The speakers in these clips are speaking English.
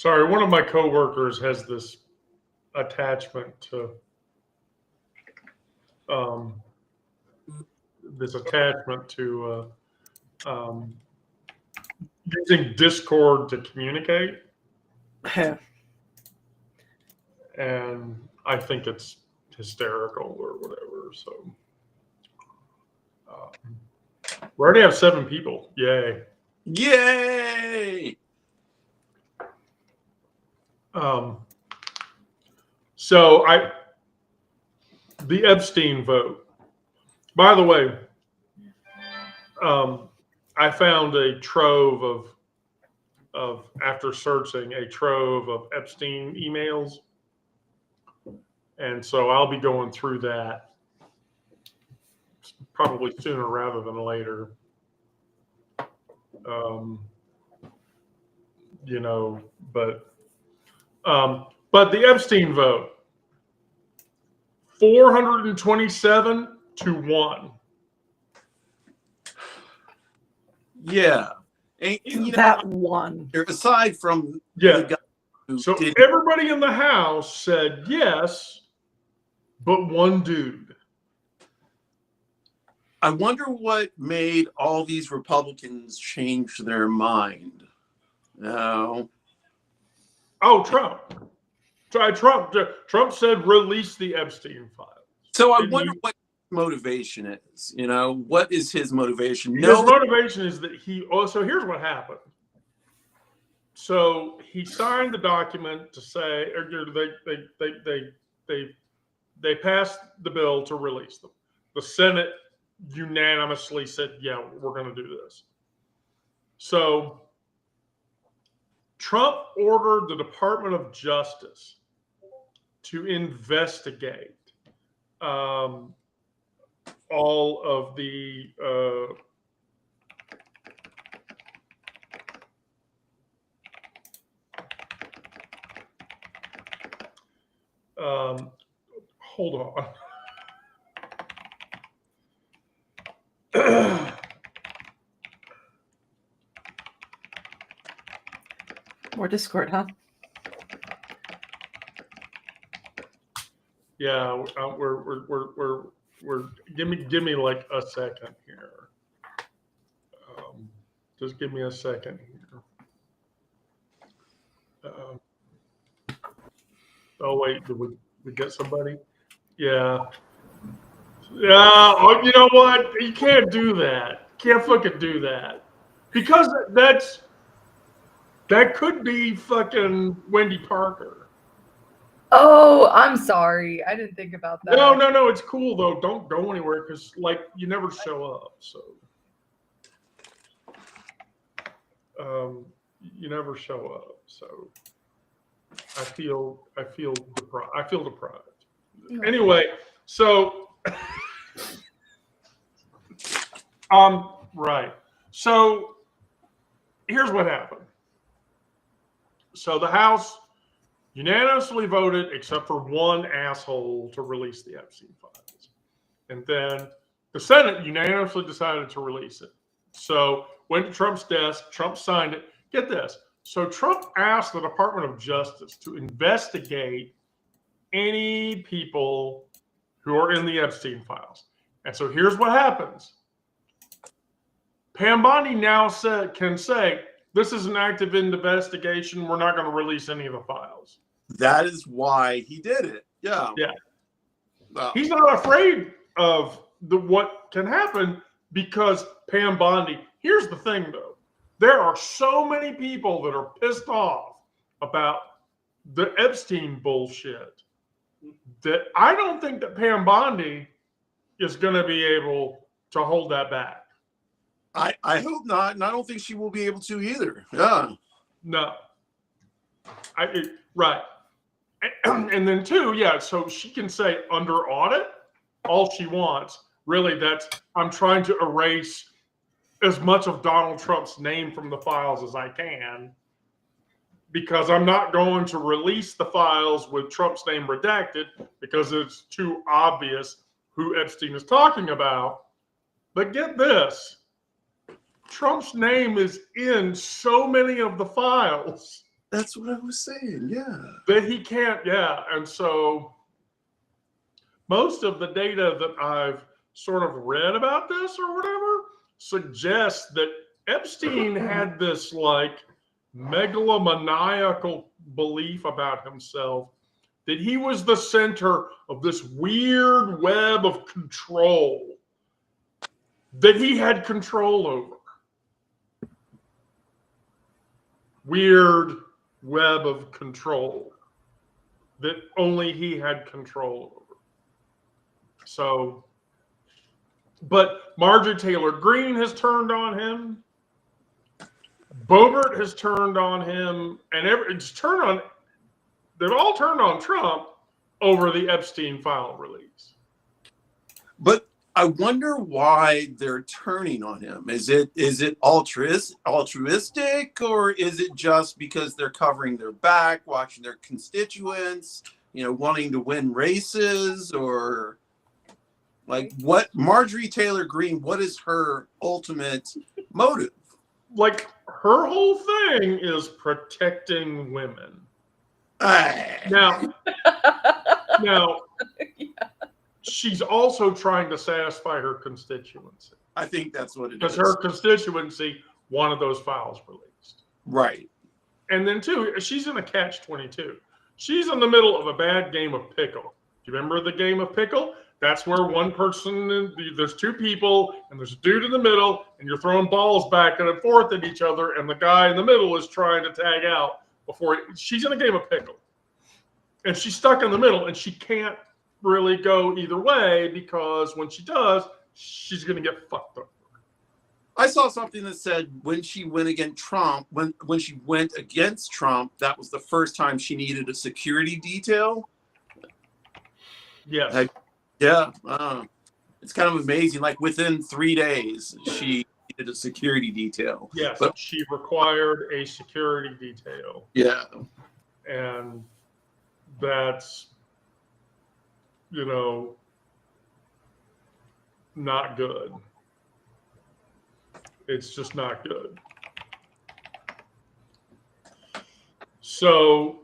Sorry, one of my coworkers has this attachment to um, using Discord to communicate, and I think it's hysterical or whatever. So we already have 7 people. Yay! Yay! So the Epstein vote. By the way, I found a trove of after searching a trove of Epstein emails, and so I'll be going through that probably sooner rather than later. But the Epstein vote, 427 to 1. Yeah. And, that one. Aside from the guy so everybody in the House said yes, but one dude. I wonder what made all these Republicans change their mind. No. Oh, Trump. Trump said release the Epstein files. So I wonder what motivation is. What is his motivation? His motivation is that so here's what happened. So he signed the document to say they passed the bill to release them. The Senate unanimously said, yeah, we're going to do this. So Trump ordered the Department of Justice to investigate all of the hold on. More Discord, huh? Yeah, we're give me like a second here. Just give me a second here. Oh wait, did we get somebody? Yeah. Yeah. Oh, you know what? You can't do that. Can't fucking do that because that could be fucking Wendy Parker. Oh, I'm sorry. I didn't think about that. No. It's cool though. Don't go anywhere because you never show up. So you never show up. So I feel deprived. Anyway, so right. So here's what happened. So the House unanimously voted, except for one asshole, to release the Epstein files. And then the Senate unanimously decided to release it. So went to Trump's desk, Trump signed it. Get this. So Trump asked the Department of Justice to investigate any people who are in the Epstein files. And so here's what happens. Pam Bondi now can say, this is an active investigation. We're not going to release any of the files. That is why he did it. Yeah. Yeah. He's not afraid of what can happen because Pam Bondi. Here's the thing, though. There are so many people that are pissed off about the Epstein bullshit that I don't think that Pam Bondi is going to be able to hold that back. I hope not, and I don't think she will be able to either. Yeah. No. Right. And then two, yeah, so she can say under audit all she wants. Really, I'm trying to erase as much of Donald Trump's name from the files as I can because I'm not going to release the files with Trump's name redacted because it's too obvious who Epstein is talking about. But get this. Trump's name is in so many of the files That's what I was saying. Yeah. That he can't, yeah. And so most of the data that I've sort of read about this or whatever suggests that Epstein had this like megalomaniacal belief about himself that he was the center of this weird web of control that he had control over. Weird web of control that only he had control over. So, but Marjorie Taylor Greene has turned on him. Boebert has turned on him, and they've all turned on Trump over the Epstein file release. But I wonder why they're turning on him. Is it altruistic, or is it just because they're covering their back, watching their constituents, wanting to win races, or like what Marjorie Taylor Greene, what is her ultimate motive? Like her whole thing is protecting women. Now, yeah. She's also trying to satisfy her constituency. I think that's what it is. Because her constituency wanted those files released. Right. And then, too, she's in a catch-22. She's in the middle of a bad game of pickle. Do you remember the game of pickle? That's where one person, there's two people, and there's a dude in the middle, and you're throwing balls back and forth at each other, and the guy in the middle is trying to tag out she's in a game of pickle. And she's stuck in the middle, and she can't really go either way, because when she does, she's going to get fucked up. I saw something that said when she went against Trump, when she went against Trump, that was the first time she needed a security detail. Yes. Yeah. It's kind of amazing. Like within 3 days, she needed a security detail. Yes. But she required a security detail. Yeah. And that's, not good. It's just not good. So,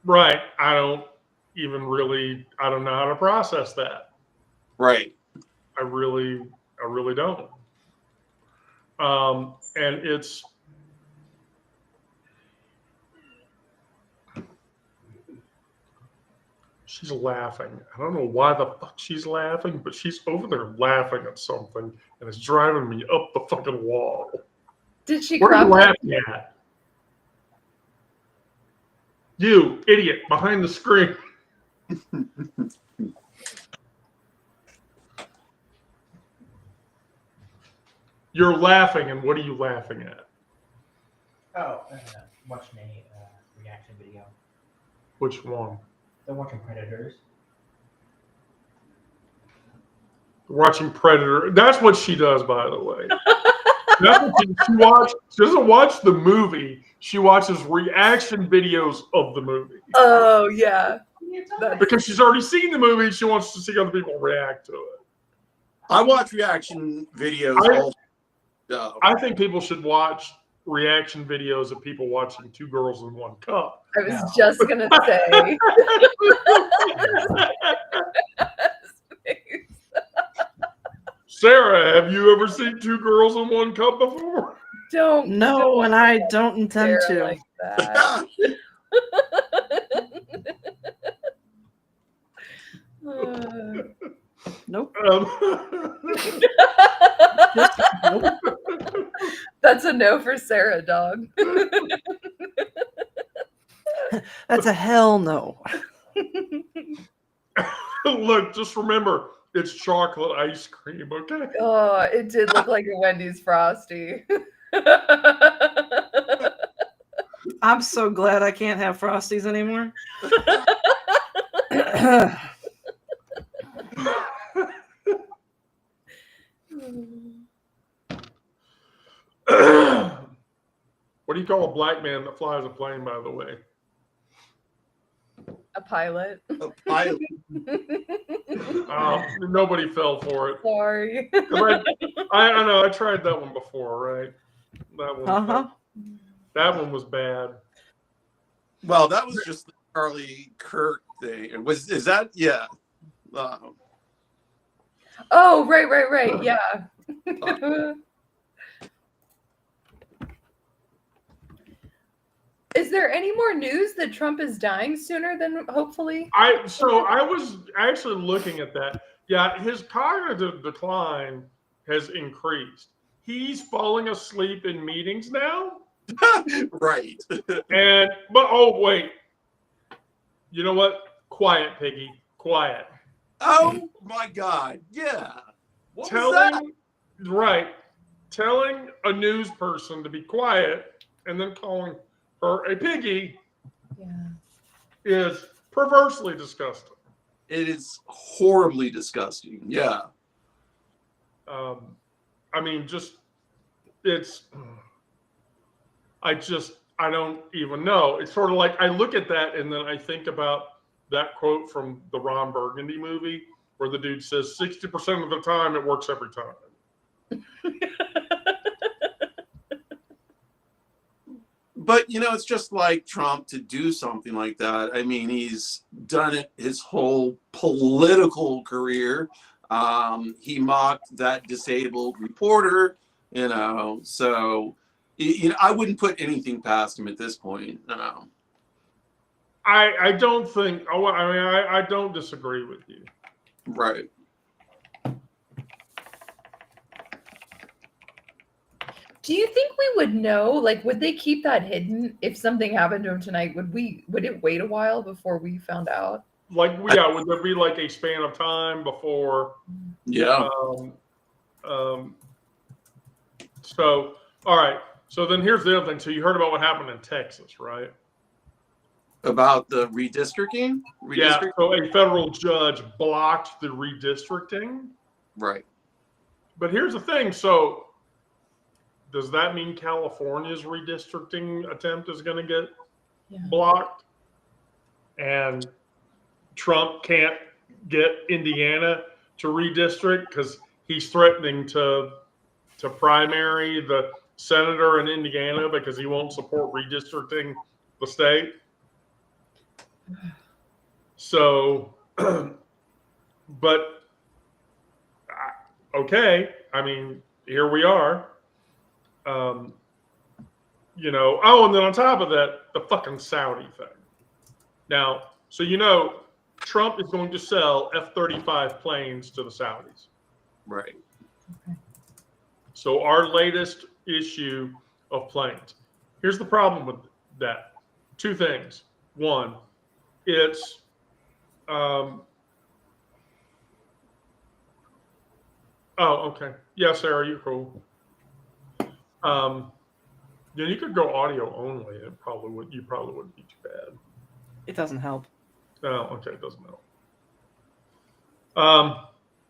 right, I don't know how to process that. Right. I really don't. And it's, she's laughing. I don't know why the fuck she's laughing, but she's over there laughing at something, and it's driving me up the fucking wall. Did she What are you crop laughing at? You idiot behind the screen. You're laughing, and what are you laughing at? Oh, watching a reaction video. Which one? They're watching Predators. Watching Predator. That's what she does, by the way. That's what she doesn't watch the movie. She watches reaction videos of the movie. Oh, yeah. Because she's already seen the movie. She wants to see other people react to it. I watch reaction videos I think people should watch reaction videos of people watching Two Girls in One Cup. I was just going to say. Sarah, have you ever seen Two Girls in One Cup before? No, and I don't intend to. Like that. Nope. Nope. That's a no for Sarah, dog. That's a hell no. Look, just remember, it's chocolate ice cream, okay? Oh, it did look like a Wendy's Frosty. I'm so glad I can't have Frosties anymore. What do you call a black man that flies a plane, by the way? A pilot. A pilot. Nobody fell for it. Sorry. I know, I tried that one before, right? That one, Uh-huh. that one was bad. Well, that was just the Charlie Kirk thing. Is that? Yeah. Oh, right. Yeah. Is there any more news that Trump is dying sooner than hopefully? I was actually looking at that. Yeah, his cognitive decline has increased. He's falling asleep in meetings now. Right. But oh wait, you know what? Quiet, Piggy. Quiet. Oh my God. Yeah. What was that? Telling a news person to be quiet and then calling her a piggy Yeah. is perversely disgusting. It is horribly disgusting. Yeah. I mean, I don't even know. It's sort of like I look at that and then I think about that quote from the Ron Burgundy movie where the dude says 60% of the time it works every time. But it's just like Trump to do something like that. I mean, he's done it his whole political career. He mocked that disabled reporter, so I wouldn't put anything past him at this point. No. I don't think. Oh, I mean, I don't disagree with you. Right. Do you think we would know? Like, would they keep that hidden if something happened to him tonight? Would it wait a while before we found out? Like, yeah, would there be like a span of time before? Yeah. So, all right. So then here's the other thing. So you heard about what happened in Texas, right? About the redistricting? Yeah. So a federal judge blocked the redistricting. Right. But here's the thing. So does that mean California's redistricting attempt is going to get blocked? And Trump can't get Indiana to redistrict because he's threatening to primary the senator in Indiana because he won't support redistricting the state. So, but okay, I mean, here we are. Oh, and then on top of that, the fucking Saudi thing. Now, so Trump is going to sell F-35 planes to the Saudis. Right. So our latest issue of planes. Here's the problem with that. Two things. One, it's oh, okay. Yeah, Sarah, you're cool. You could go audio only. You probably wouldn't be too bad. It doesn't help. Oh, okay, it doesn't help.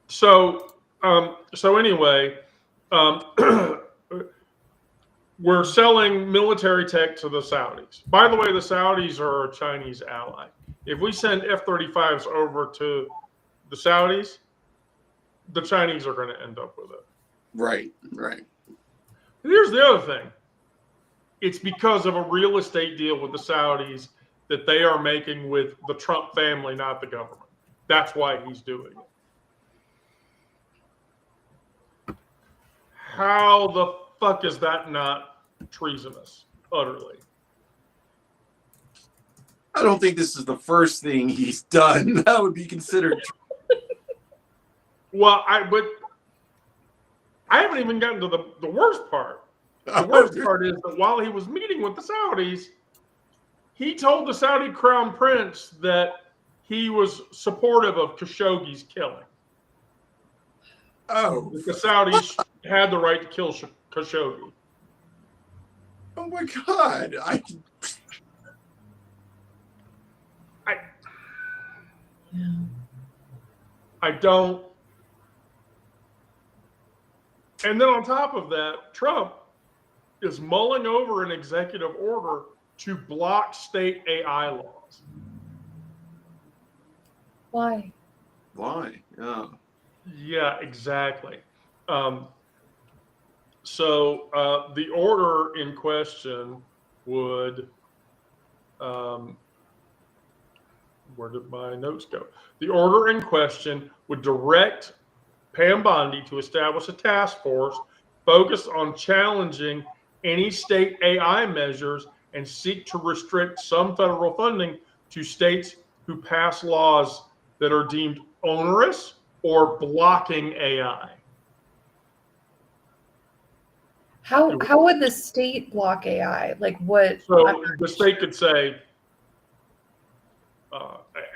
So anyway, we're selling military tech to the Saudis. By the way, the Saudis are a Chinese ally. If we send F-35s over to the Saudis, the Chinese are going to end up with it. Right. Here's the other thing. It's because of a real estate deal with the Saudis that they are making with the Trump family, not the government. That's why he's doing it. How the fuck is that not treasonous? Utterly. I don't think this is the first thing he's done that would be considered. Well, but I haven't even gotten to the worst part. The worst part is that while he was meeting with the Saudis, he told the Saudi crown prince that he was supportive of Khashoggi's killing. Oh. The Saudis had the right to kill Khashoggi. Oh my God. I don't. And then on top of that, Trump is mulling over an executive order to block state AI laws. Why? Yeah. Yeah, exactly. So the order in question would Where did my notes go? The order in question would direct Pam Bondi to establish a task force focused on challenging any state AI measures and seek to restrict some federal funding to states who pass laws that are deemed onerous or blocking AI. How would the state block AI? Like what? So the state could say,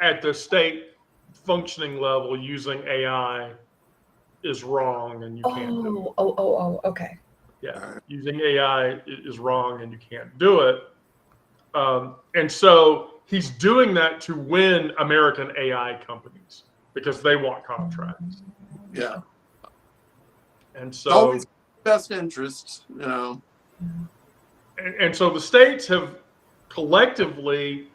at the state functioning level, using AI is wrong and you can't do it. Okay. Yeah, using AI is wrong and you can't do it. And so he's doing that to win American AI companies because they want contracts. Yeah. And It's so always best interest, you know. and so the states have collectively,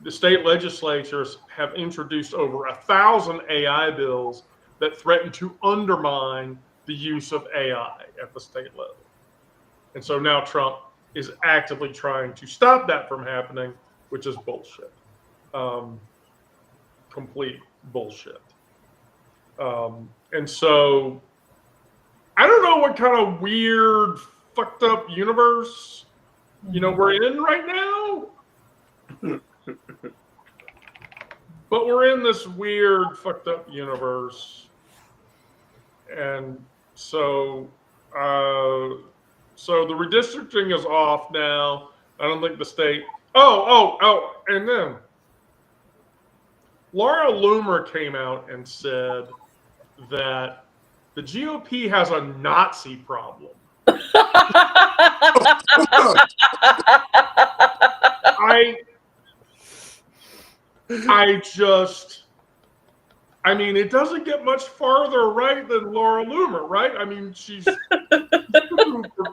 the state legislatures have introduced over 1,000 AI bills that threaten to undermine the use of AI at the state level. And so now Trump is actively trying to stop that from happening, which is bullshit. Complete bullshit. And so I don't know what kind of weird, fucked up universe, we're in right now. But we're in this weird, fucked up universe. And so the redistricting is off now. I don't think the state. And then Laura Loomer came out and said that the GOP has a Nazi problem. I mean, it doesn't get much farther right than Laura Loomer, right? I mean, she's for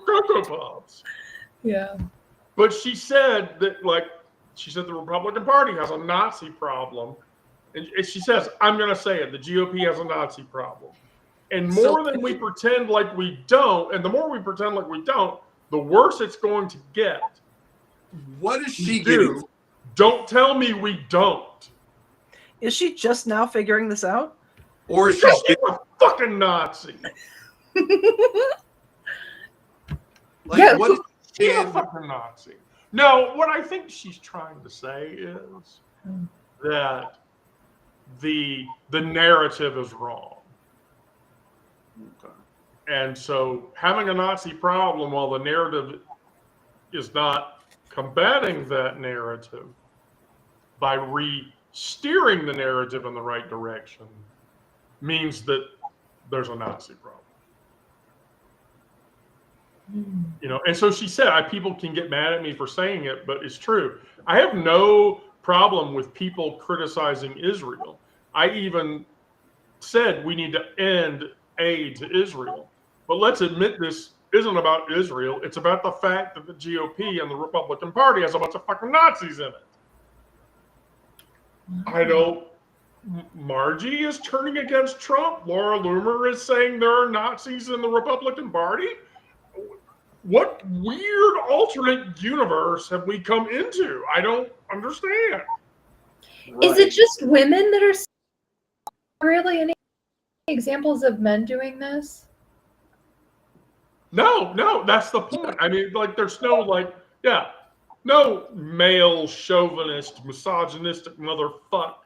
Cocoa Pops. Yeah. But she said that, the Republican Party has a Nazi problem. And she says, I'm going to say it, the GOP has a Nazi problem. And more than we pretend like we don't, and the more we pretend like we don't, the worse it's going to get. What is she getting? Don't tell me we don't. Is she just now figuring this out? Or is She's she a fucking Nazi. what is She's a fucking Nazi. No, what I think she's trying to say is that the narrative is wrong. Okay. And so having a Nazi problem while the narrative is not combating that narrative by steering the narrative in the right direction means that there's a Nazi problem. And so she said, people can get mad at me for saying it, but it's true. I have no problem with people criticizing Israel. I even said we need to end aid to Israel. But let's admit this isn't about Israel. It's about the fact that the GOP and the Republican Party has a bunch of fucking Nazis in it. I know Margie is turning against Trump. Laura Loomer is saying there are Nazis in the Republican Party. What weird alternate universe have we come into? I don't understand. Is it just women that are really any examples of men doing this? No, that's the point. I mean, there's no male chauvinist, misogynistic motherfuck,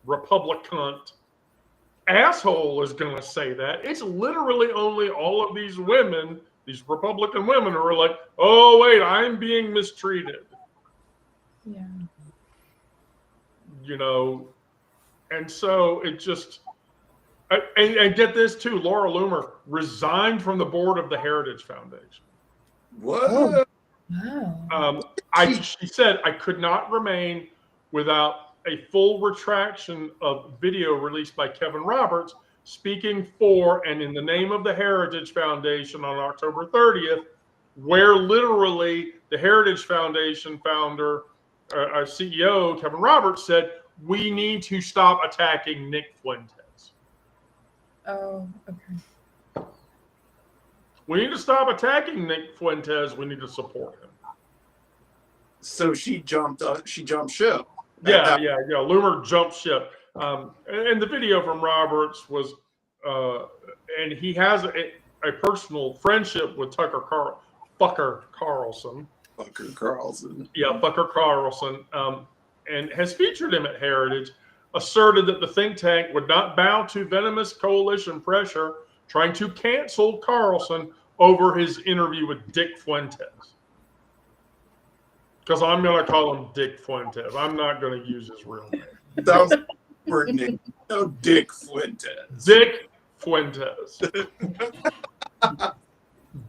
Republican asshole is going to say that. It's literally only all of these women, these Republican women, who are like, oh, wait, I'm being mistreated. Yeah. And so it just, and get this too, Laura Loomer resigned from the board of the Heritage Foundation. What? Wow. She said, I could not remain without a full retraction of video released by Kevin Roberts speaking for and in the name of the Heritage Foundation on October 30th, where literally the Heritage Foundation founder, CEO Kevin Roberts said, we need to stop attacking Nick Fuentes. Oh, okay. We need to stop attacking Nick Fuentes. We need to support him. So she jumped ship. Yeah. Loomer jumped ship. And the video from Roberts was, and he has a personal friendship with Fucker Carlson. Fucker Carlson. Yeah, Fucker Carlson. And has featured him at Heritage, asserted that the think tank would not bow to venomous coalition pressure trying to cancel Carlson over his interview with Dick Fuentes. Because I'm going to call him Dick Fuentes. I'm not going to use his real name. That was her name. No, Dick Fuentes. Dick Fuentes.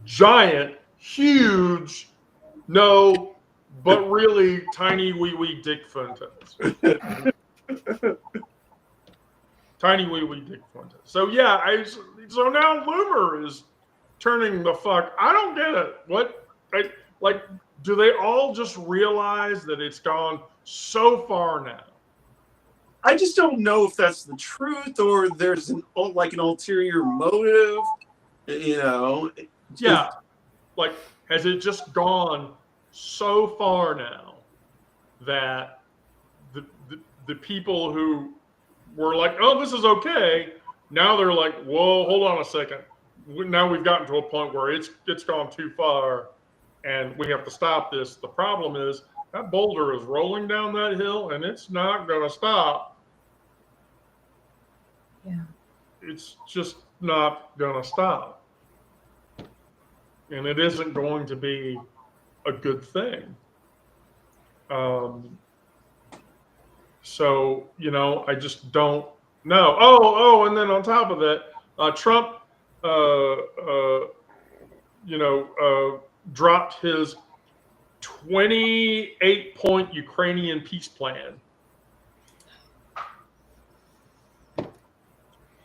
Giant, huge, no, but really tiny wee Dick Fuentes. Tiny wee Dick Fuentes. So yeah, so now Loomer is turning the fuck. I don't get it. What? Do they all just realize that it's gone so far now? I just don't know if that's the truth or there's an ulterior motive. You know? Yeah. Like, has it just gone so far now that the people who were like, oh, this is okay, now they're like, whoa, hold on a second. Now we've gotten to a point where it's gone too far and we have to stop this. The problem is that boulder is rolling down that hill and it's not going to stop. Yeah. It's just not going to stop. And it isn't going to be a good thing. So, I just don't know. Oh, and then on top of that, Trump, dropped his 28-point Ukrainian peace plan.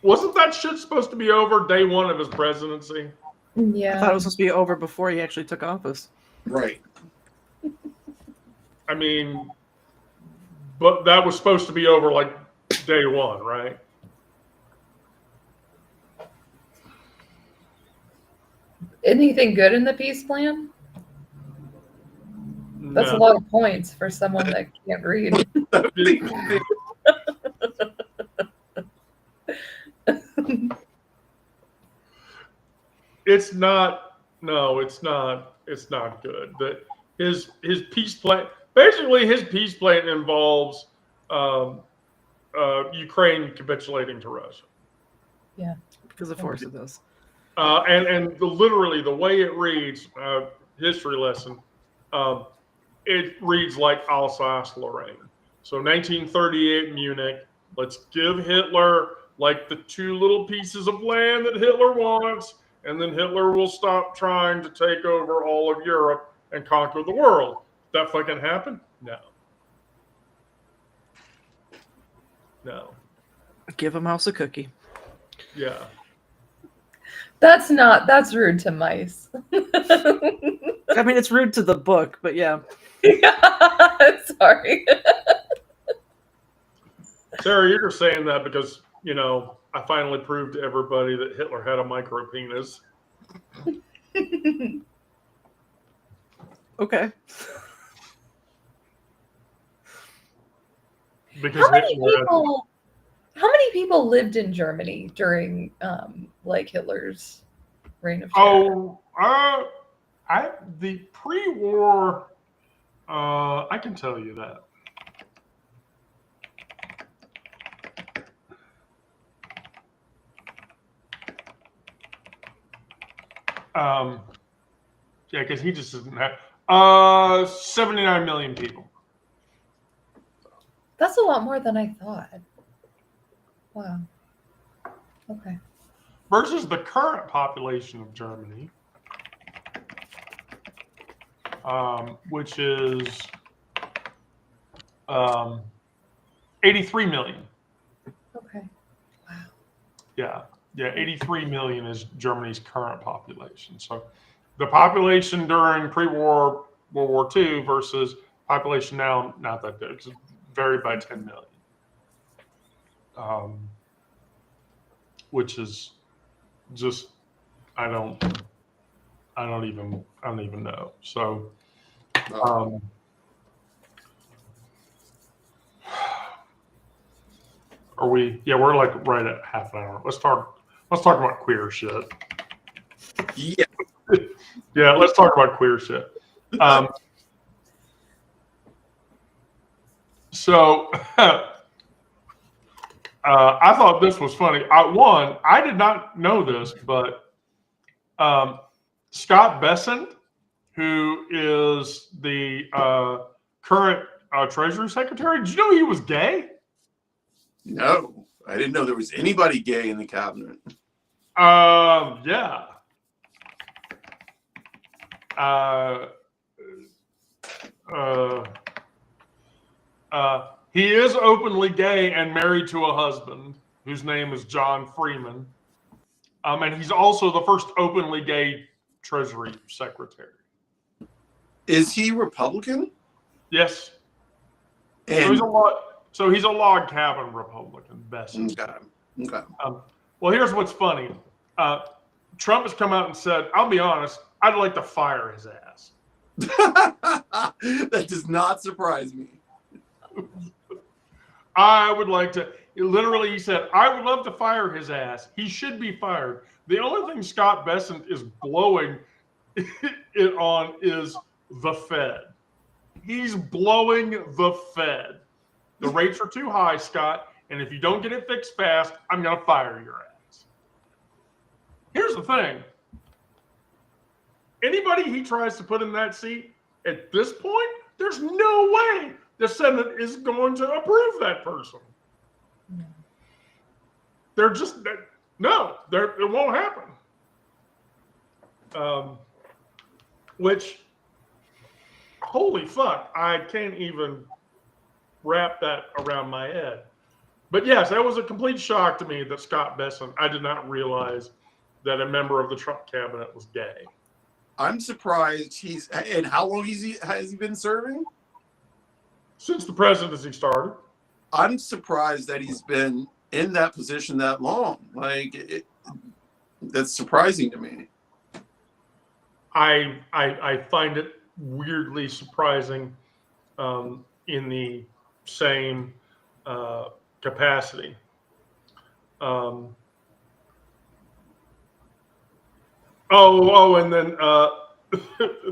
Wasn't that shit supposed to be over day one of his presidency? Yeah. I thought it was supposed to be over before he actually took office. Right. I mean, but that was supposed to be over like day one, right? Anything good in the peace plan? That's a No. lot of points for someone that can't read. It's not. No, it's not. It's not good. That his peace plan. Basically, his peace plan involves Ukraine capitulating to Russia. Yeah, Because of course it does. And literally the way it reads, history lesson, it reads like Alsace-Lorraine. So 1938 Munich. Let's give Hitler like the two little pieces of land that Hitler wants, and then Hitler will stop trying to take over all of Europe and conquer the world. That fucking happen? No. No. Give a mouse a cookie. Yeah. that's rude to mice. I mean, it's rude to the book, but yeah. Sorry. Sarah, you're just saying that because, I finally proved to everybody that Hitler had a micro penis. Okay. Because How many people lived in Germany during Hitler's reign of terror? The pre-war, I can tell you that. Yeah, because he just doesn't have 79 million people. That's a lot more than I thought. Wow. Okay. Versus the current population of Germany, which is 83 million. Okay. Wow. Yeah, 83 million is Germany's current population. So the population during pre-war World War II versus population now, not that big. It's varied by 10 million. Which is just, I don't even know. So Are we? Yeah, we're like right at half an hour. Let's talk about queer shit. Yeah. Yeah, let's talk about queer shit. So I thought this was funny. I did not know this, but Scott Bessent, who is the current Treasury Secretary, did you know he was gay? No, I didn't know there was anybody gay in the cabinet. Yeah. He is openly gay and married to a husband whose name is John Freeman. And he's also the first openly gay Treasury Secretary. Is he Republican? Yes. And So he's a log cabin Republican, best. okay. Well, here's what's funny. Trump has come out and said, I'll be honest, I'd like to fire his ass. That does not surprise me. I would like to. Literally, he said, I would love to fire his ass. He should be fired. The only thing Scott Bessent is blowing it on is the Fed. He's blowing the Fed. The rates are too high, Scott, and if you don't get it fixed fast, I'm going to fire your ass. Here's the thing. Anybody he tries to put in that seat, at this point, there's no way the Senate is going to approve that person. They're just, no, it won't happen. Which, holy fuck, I can't even wrap that around my head. But yes, that was a complete shock to me that Scott Bessent, I did not realize that a member of the Trump cabinet was gay. I'm surprised and how long has he been serving? Since the presidency started. I'm surprised that he's been in that position that long. Like, that's surprising to me. I find it weirdly surprising in the same capacity. And then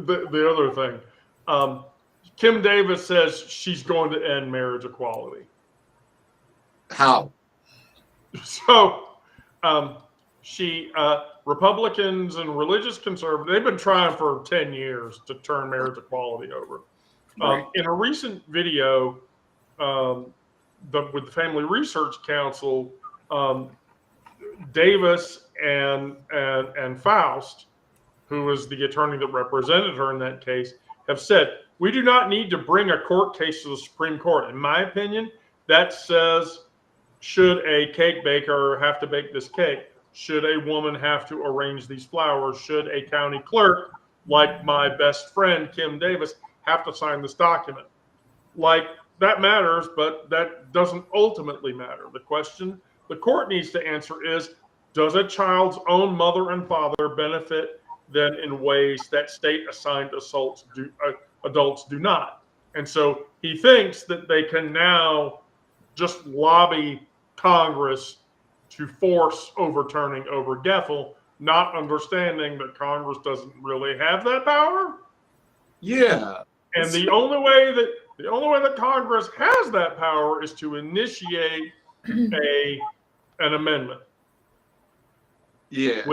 the other thing. Kim Davis says she's going to end marriage equality. How? So, Republicans and religious conservatives, they've been trying for 10 years to turn marriage equality over. Right. In a recent video with the Family Research Council, Davis and Faust, who was the attorney that represented her in that case, have said, we do not need to bring a court case to the Supreme Court. In my opinion, that says, should a cake baker have to bake this cake? Should a woman have to arrange these flowers? Should a county clerk, like my best friend Kim Davis, have to sign this document? Like, that matters, but that doesn't ultimately matter. The question the court needs to answer is, does a child's own mother and father benefit them in ways that state-assigned adults do not? And so he thinks that they can now just lobby Congress to force overturning over Geffel, not understanding that Congress doesn't really have that power. Yeah. And the only way that Congress has that power is to initiate an amendment. Yeah.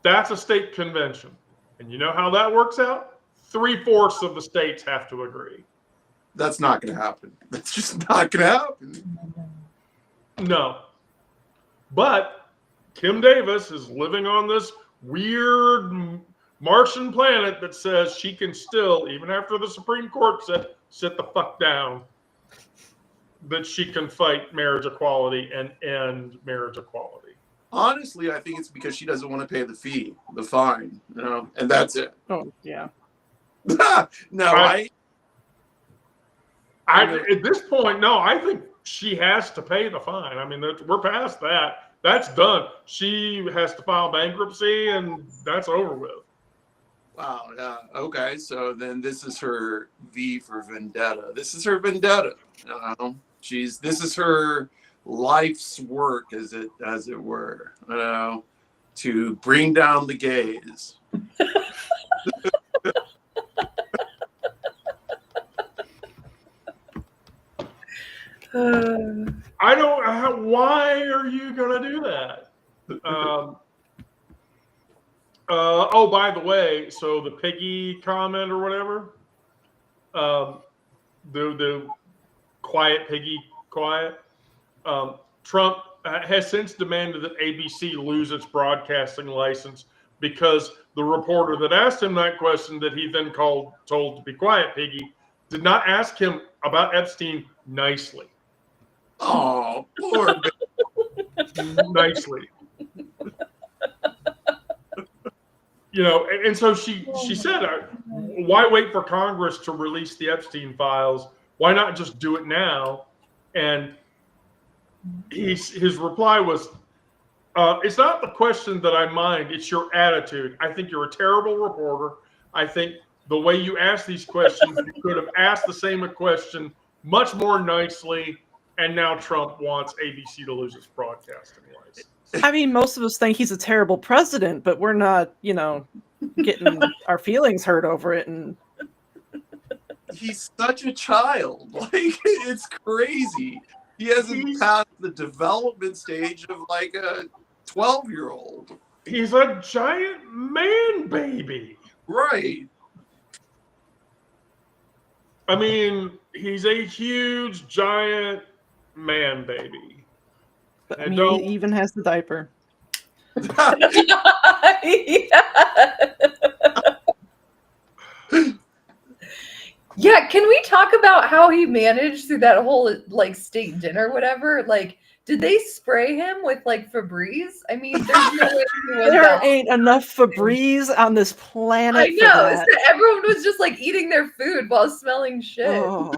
That's a state convention. And you know how that works out? 3/4 of the states have to agree. That's not going to happen. That's just not going to happen. No. But Kim Davis is living on this weird Martian planet that says she can still, even after the Supreme Court said, sit the fuck down, that she can fight marriage equality and end marriage equality. Honestly, I think it's because she doesn't want to pay the fine, and that's it. Oh, yeah. No, At this point, no, I think she has to pay the fine. I mean, we're past that. That's done. She has to file bankruptcy, and that's over with. Wow. Okay. So then this is her V for vendetta. This is her vendetta. This is her life's work, as it were, to bring down the gays. I don't. Why are you gonna do that? Oh, by the way, so the piggy comment or whatever, the quiet piggy quiet. Trump has since demanded that ABC lose its broadcasting license because the reporter that asked him that question, that he then told to be quiet, piggy, did not ask him about Epstein nicely. Oh, poor Nicely. And so she said, why wait for Congress to release the Epstein files? Why not just do it now? And his reply was, it's not the question that I mind, it's your attitude. I think you're a terrible reporter. I think the way you ask these questions, you could have asked the same question much more nicely, and now Trump wants ABC to lose its broadcasting license. I mean, most of us think he's a terrible president, but we're not, getting our feelings hurt over it. And he's such a child. Like, it's crazy. He hasn't passed the development stage of like a 12-year-old. He's a giant man baby. Right. I mean, he's a huge, giant man baby. But, he even has the diaper. Yeah, can we talk about how he managed through that whole like state dinner, whatever? Like, did they spray him with like Febreze? I mean, there's no way he was there ain't enough Febreze on this planet. I know. So everyone was just like eating their food while smelling shit. Oh.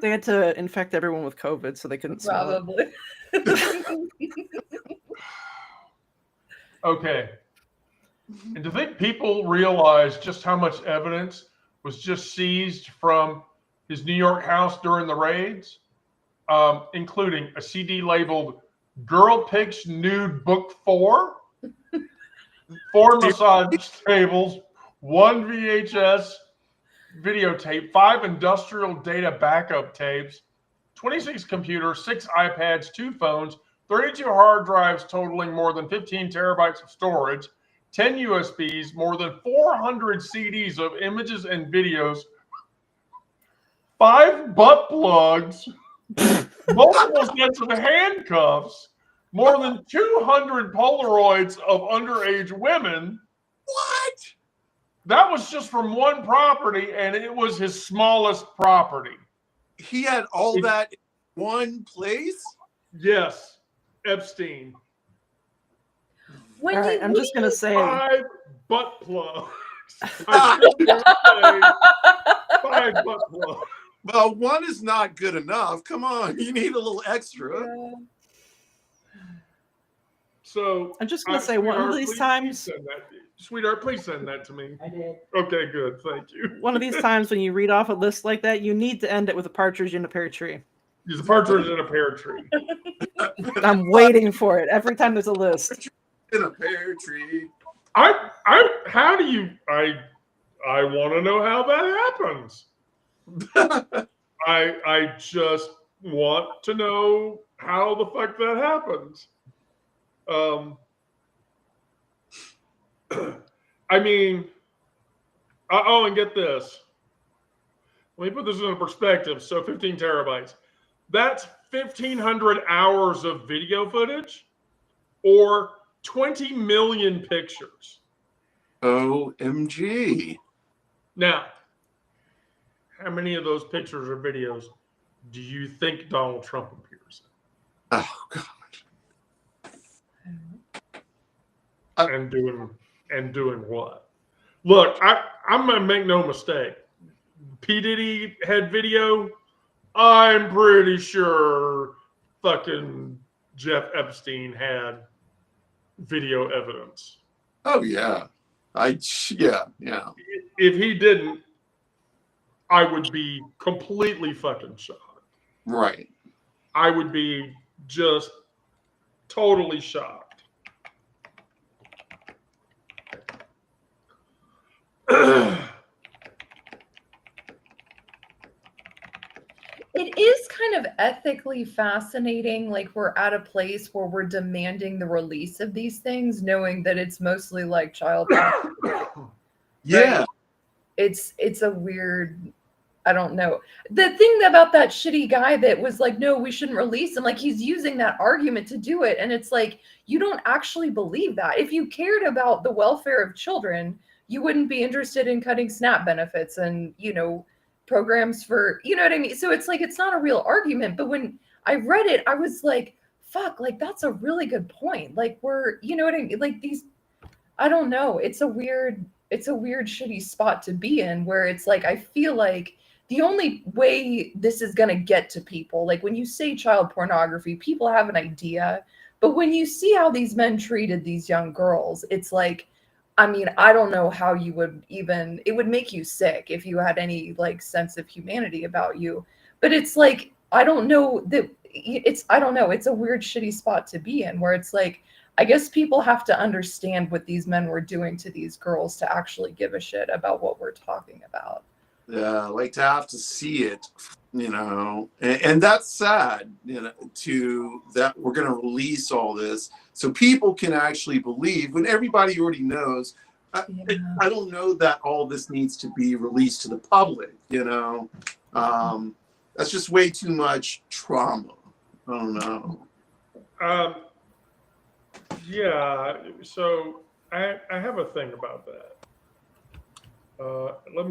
They had to infect everyone with COVID so they couldn't smell Probably. Okay. And to think people realize just how much evidence was just seized from his New York house during the raids, including a CD labeled Girl Picks Nude Book 4, 4 massage tables, 1 VHS videotape, 5 industrial data backup tapes, 26 computers, 6 iPads, 2 phones, 32 hard drives totaling more than 15 terabytes of storage, 10 USBs, more than 400 CDs of images and videos, 5 butt plugs, multiple sets of handcuffs, more than 200 Polaroids of underage women. What? That was just from one property, and it was his smallest property. He had all that in one place? Yes, Epstein. All right, I'm just going to say 5 butt plugs. I still say 5 butt plugs. Well, 1 is not good enough. Come on, you need a little extra. So I'm just going to say one of these times. Sweetheart, please send that to me. I did. Okay, good. Thank you. One of these times when you read off a list like that, you need to end it with a partridge in a pear tree. There's a partridge in a pear tree. I'm waiting for it every time there's a list. In a pear tree. I want to know how that happens. I just want to know how the fuck that happens. I mean, and get this. Let me put this into perspective. So 15 terabytes. That's 1,500 hours of video footage or 20 million pictures. OMG. Now, how many of those pictures or videos do you think Donald Trump appears in? Oh, God. And doing what? Look, I'm gonna make no mistake. P. Diddy had video. I'm pretty sure fucking Jeff Epstein had video evidence. Oh yeah. Yeah. If he didn't, I would be completely fucking shocked. Right. I would be just totally shocked. It is kind of ethically fascinating. Like we're at a place where we're demanding the release of these things, knowing that it's mostly like child pornography. Yeah. Right? It's a weird. I don't know. The thing about that shitty guy that was like, no, we shouldn't release him. Like he's using that argument to do it, and it's like you don't actually believe that. If you cared about the welfare of children, you wouldn't be interested in cutting SNAP benefits and programs for, you know what I mean? So it's like, it's not a real argument. But when I read it, I was like, fuck, like that's a really good point. Like we're, you know what I mean? Like these, I don't know. It's a weird shitty spot to be in where it's like, I feel like the only way this is going to get to people, like when you say child pornography, people have an idea. But when you see how these men treated these young girls, it's like, I mean, I don't know how you would even, it would make you sick if you had any like sense of humanity about you. But it's like, I don't know that I don't know. It's a weird, shitty spot to be in where it's like, I guess people have to understand what these men were doing to these girls to actually give a shit about what we're talking about. Yeah, like to have to see it, and that's sad, to that we're going to release all this so people can actually believe when everybody already knows. I don't know that all this needs to be released to the public, that's just way too much trauma. I don't know. Yeah, so I have a thing about that. Let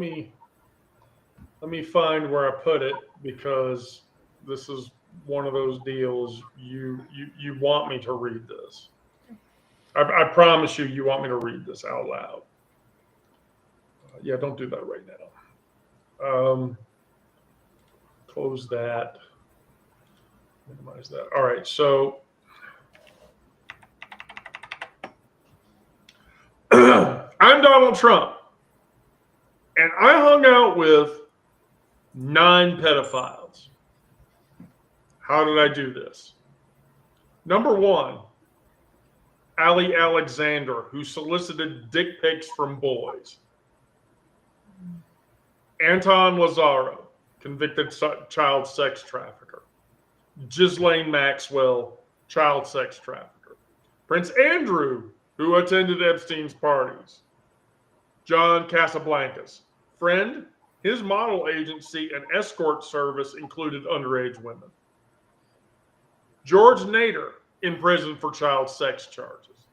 me find where I put it, because this is one of those deals you want me to read this. I promise you want me to read this out loud. Yeah, don't do that right now. Close that. Minimize that. All right, so I'm Donald Trump, and I hung out with 9 pedophiles. How did I do this? Number 1, Ali Alexander, who solicited dick pics from boys. Anton Lazaro, convicted child sex trafficker. Ghislaine Maxwell, child sex trafficker. Prince Andrew, who attended Epstein's parties. John Casablancas, friend. His model agency and escort service included underage women. George Nader, in prison for child sex charges.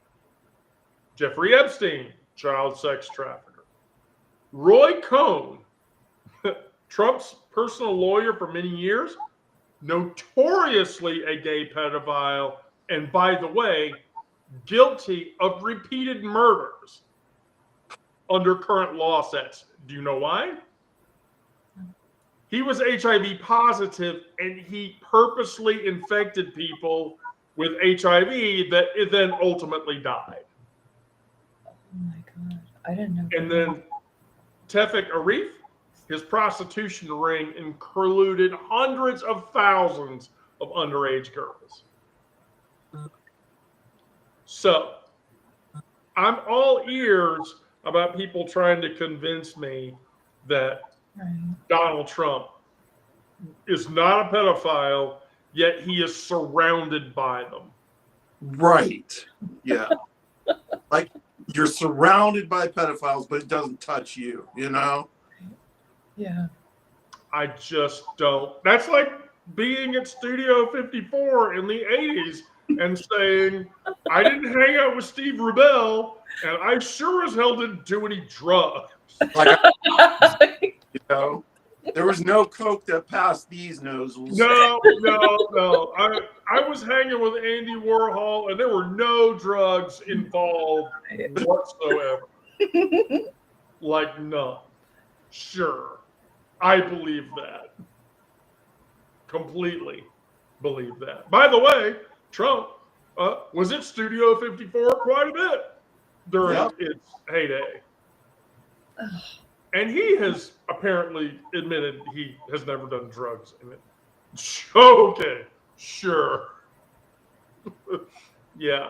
Jeffrey Epstein, child sex trafficker. Roy Cohn, Trump's personal lawyer for many years, notoriously a gay pedophile, and by the way, guilty of repeated murders under current law sets. Do you know why? He was HIV positive, and he purposely infected people with HIV that then ultimately died. Oh my God. I didn't know. And then Tefik Arif, his prostitution ring included hundreds of thousands of underage girls. So I'm all ears about people trying to convince me that Donald Trump is not a pedophile, yet he is surrounded by them. Right. Yeah. Like you're surrounded by pedophiles, but it doesn't touch you, Yeah. I just don't. That's like being at Studio 54 in the 80s and saying, I didn't hang out with Steve Rubell, and I sure as hell didn't do any drugs. Like, there was no coke that passed these nozzles. No. I was hanging with Andy Warhol, and there were no drugs involved whatsoever. Like none. Sure. I believe that. Completely believe that. By the way, Trump was at Studio 54 quite a bit during its heyday. And he has apparently admitted he has never done drugs in it. Okay, sure. Yeah.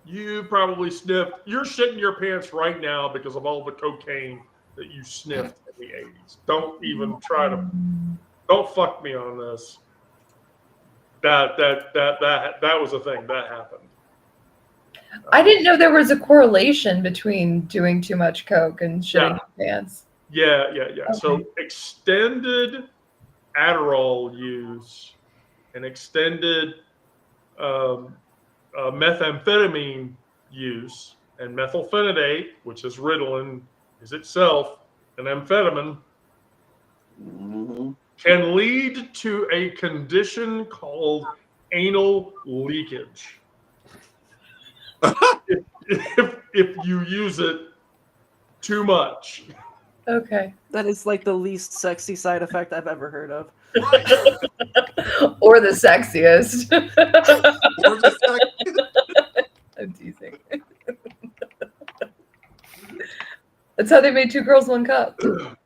You probably sniffed. You're shitting your pants right now because of all the cocaine that you sniffed in the 80s. Don't even try to. Don't fuck me on this. That was a thing that happened. I didn't know there was a correlation between doing too much coke and shitting your pants. Yeah. Okay. So extended Adderall use and extended methamphetamine use and methylphenidate, which is Ritalin, is itself an amphetamine, can lead to a condition called anal leakage. if you use it too much. Okay. That is like the least sexy side effect I've ever heard of. Or the sexiest. I'm teasing. That's how they made Two Girls, One Cup. So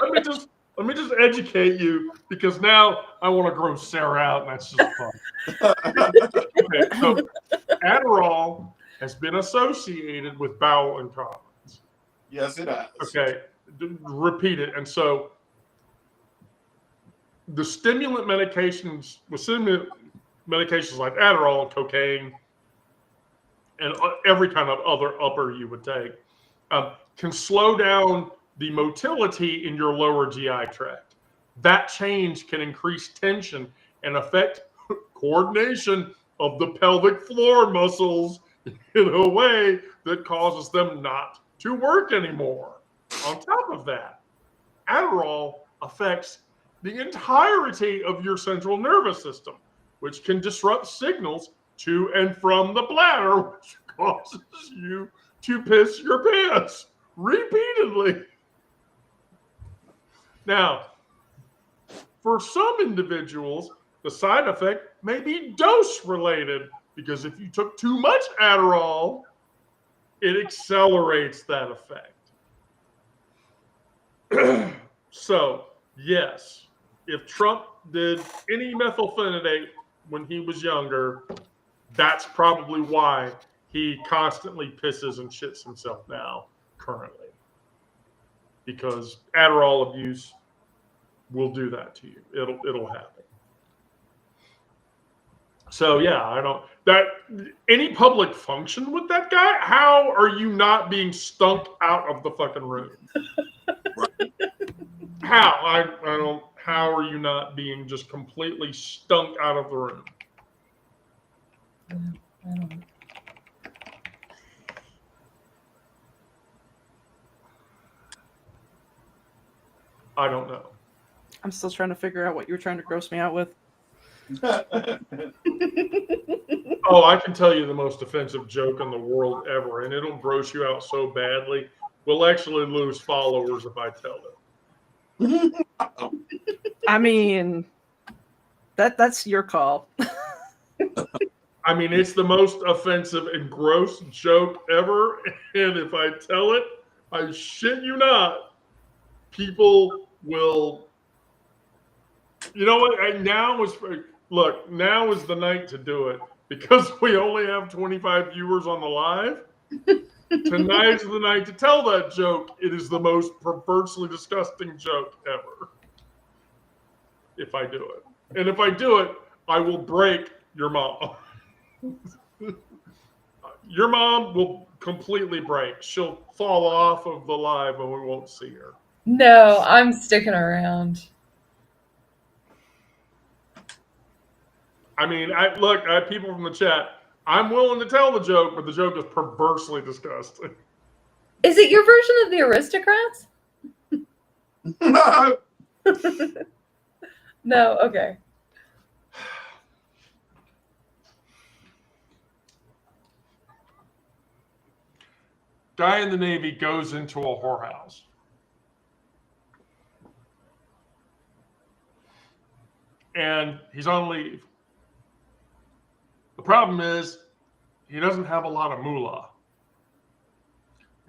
let me just educate you, because now I want to gross Sarah out, and that's just fun. Okay, so Adderall has been associated with bowel incontinence. Yes, it has. Okay, repeat it. And so the stimulant medications, like Adderall, cocaine, and every kind of other upper you would take, can slow down the motility in your lower GI tract. That change can increase tension and affect coordination of the pelvic floor muscles in a way that causes them not to work anymore. On top of that, Adderall affects the entirety of your central nervous system, which can disrupt signals to and from the bladder, which causes you to piss your pants repeatedly. Now, for some individuals, the side effect may be dose related, because if you took too much Adderall, it accelerates that effect. So, yes, if Trump did any methylphenidate when he was younger, that's probably why he constantly pisses and shits himself now, currently. Because Adderall abuse will do that to you. It'll happen. So yeah, any public function with that guy, how are you not being stunk out of the fucking room? How are you not being just completely stunk out of the room? I don't know. I'm still trying to figure out what you were trying to gross me out with. Oh, I can tell you the most offensive joke in the world ever, and it'll gross you out so badly, we'll actually lose followers if I tell it. I mean, that's your call. I mean, it's the most offensive and gross joke ever, and if I tell it, I shit you not, people will. You know what? Now is the night to do it, because we only have 25 viewers on the live. Tonight is the night to tell that joke. It is the most perversely disgusting joke ever. If I do it. And if I do it, I will break your mom. Your mom will completely break. She'll fall off of the live and we won't see her. No, I'm sticking around. I mean, I have people from the chat. I'm willing to tell the joke, but the joke is perversely disgusting. Is it your version of the Aristocrats? No, okay. Guy in the Navy goes into a whorehouse. And he's on leave. The problem is he doesn't have a lot of moolah.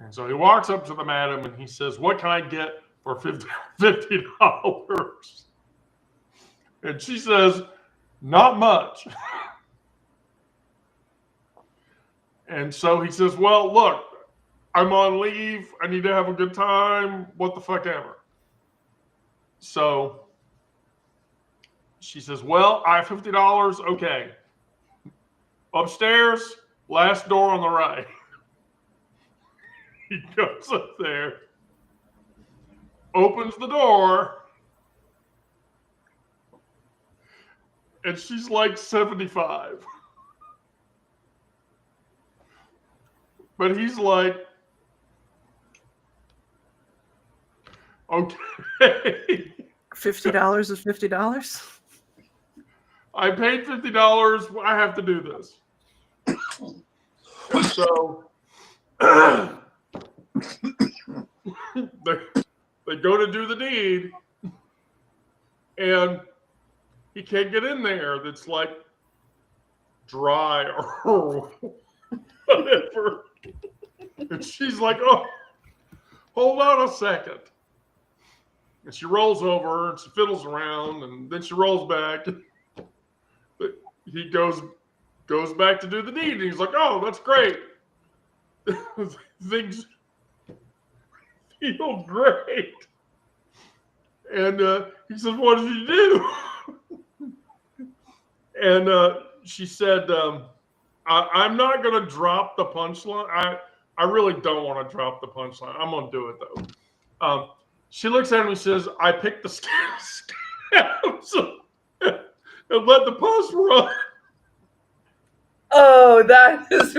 And so he walks up to the madam and he says, "What can I get for $50? And she says, "Not much." And so he says, "Well, look, I'm on leave. I need to have a good time. What the fuck ever." So she says, "Well, I have $50. Okay. Upstairs, last door on the right." He goes up there, opens the door, and she's like 75. But he's like, "Okay." $50 is $50. I paid $50. I have to do this. And so they go to do the deed, and he can't get in there. That's like dry or whatever. And she's like, "Oh, hold on a second." And she rolls over and she fiddles around, and then she rolls back. But he goes back to do the deed, and he's like, "Oh, that's great. Things feel great." And he says, "What did you do?" And she said, "I'm not going to drop the punchline. I really don't want to drop the punchline. I'm going to do it, though." She looks at him and says, "I picked the scabs and let the pus run." Oh, that is.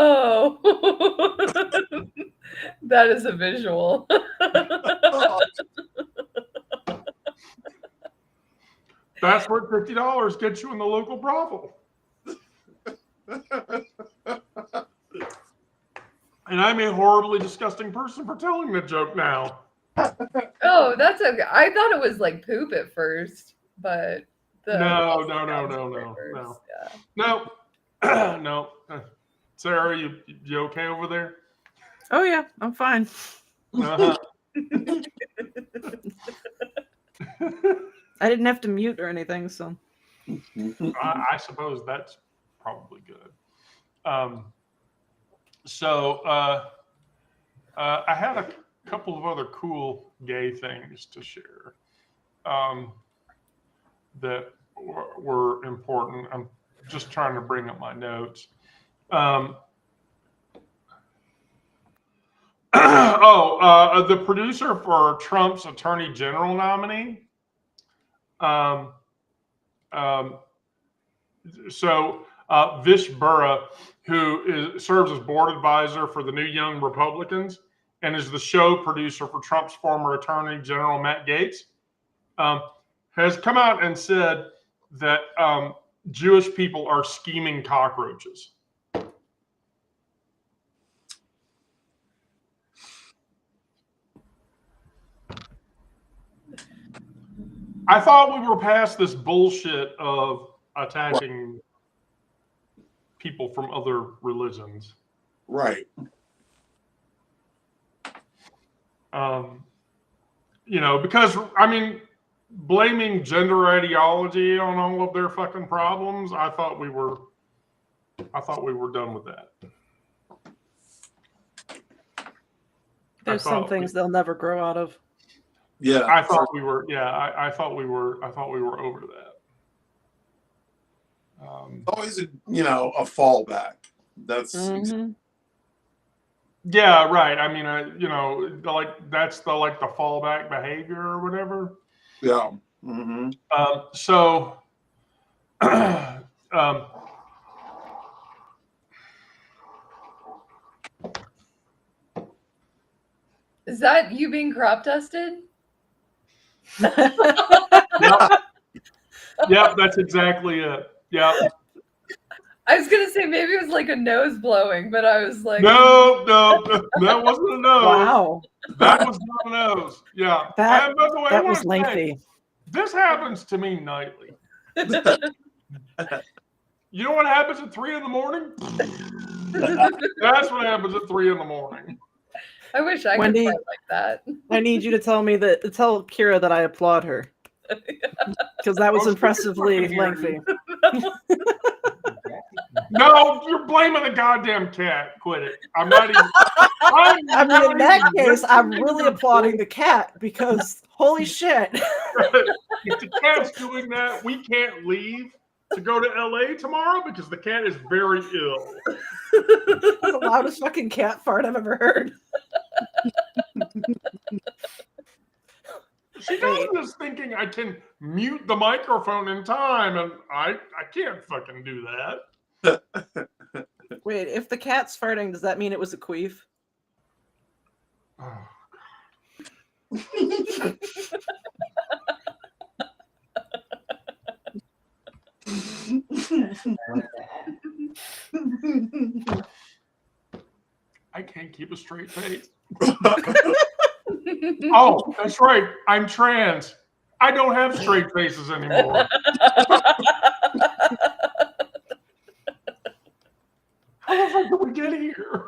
Oh, that is a visual. That's what $50 gets you in the local brothel. And I'm a horribly disgusting person for telling the joke now. Oh, that's okay. I thought it was like poop at first, but No. Yeah. No. Sarah, you okay over there? Oh yeah, I'm fine. Uh-huh. I didn't have to mute or anything, so. I suppose that's probably good. So I had a couple of other cool gay things to share that were important. I'm just trying to bring up my notes. The producer for Trump's Attorney General nominee. Vish Burra, who serves as board advisor for the New Young Republicans and is the show producer for Trump's former Attorney General Matt Gaetz, has come out and said that Jewish people are scheming cockroaches. I thought we were past this bullshit of attacking people from other religions. Right. Because I mean, blaming gender ideology on all of their fucking problems, I thought we were done with that. There's some things they'll never grow out of. Yeah. I thought we were over that. Always a fallback. That's yeah, right. I mean, that's the fallback behavior or whatever. yeah. Mm-hmm. Is that you being crop dusted? Yep, that's exactly it. Yeah. I was gonna say maybe it was like a nose blowing, but I was like, No, that wasn't a nose. Wow. That was not a nose. Yeah. That, And by the way, that was lengthy. This happens to me nightly. You know what happens at 3 in the morning? That's what happens at 3 in the morning. I wish I Wendy- could fight like that. I need you to tell Kira that I applaud her. Because that was Oh, she can impressively fucking hear lengthy. No, you're blaming the goddamn cat. Quit it. I'm not even. I mean, in that not even case, I'm listening really to applauding the cat because holy shit. If the cat's doing that, we can't leave to go to LA tomorrow because the cat is very ill. That's the loudest fucking cat fart I've ever heard. She does this thinking I can mute the microphone in time, and I can't fucking do that. Wait, if the cat's farting, does that mean it was a queef? Oh, I can't keep a straight face. Oh, that's right. I'm trans. I don't have straight faces anymore. How the fuck did we get here?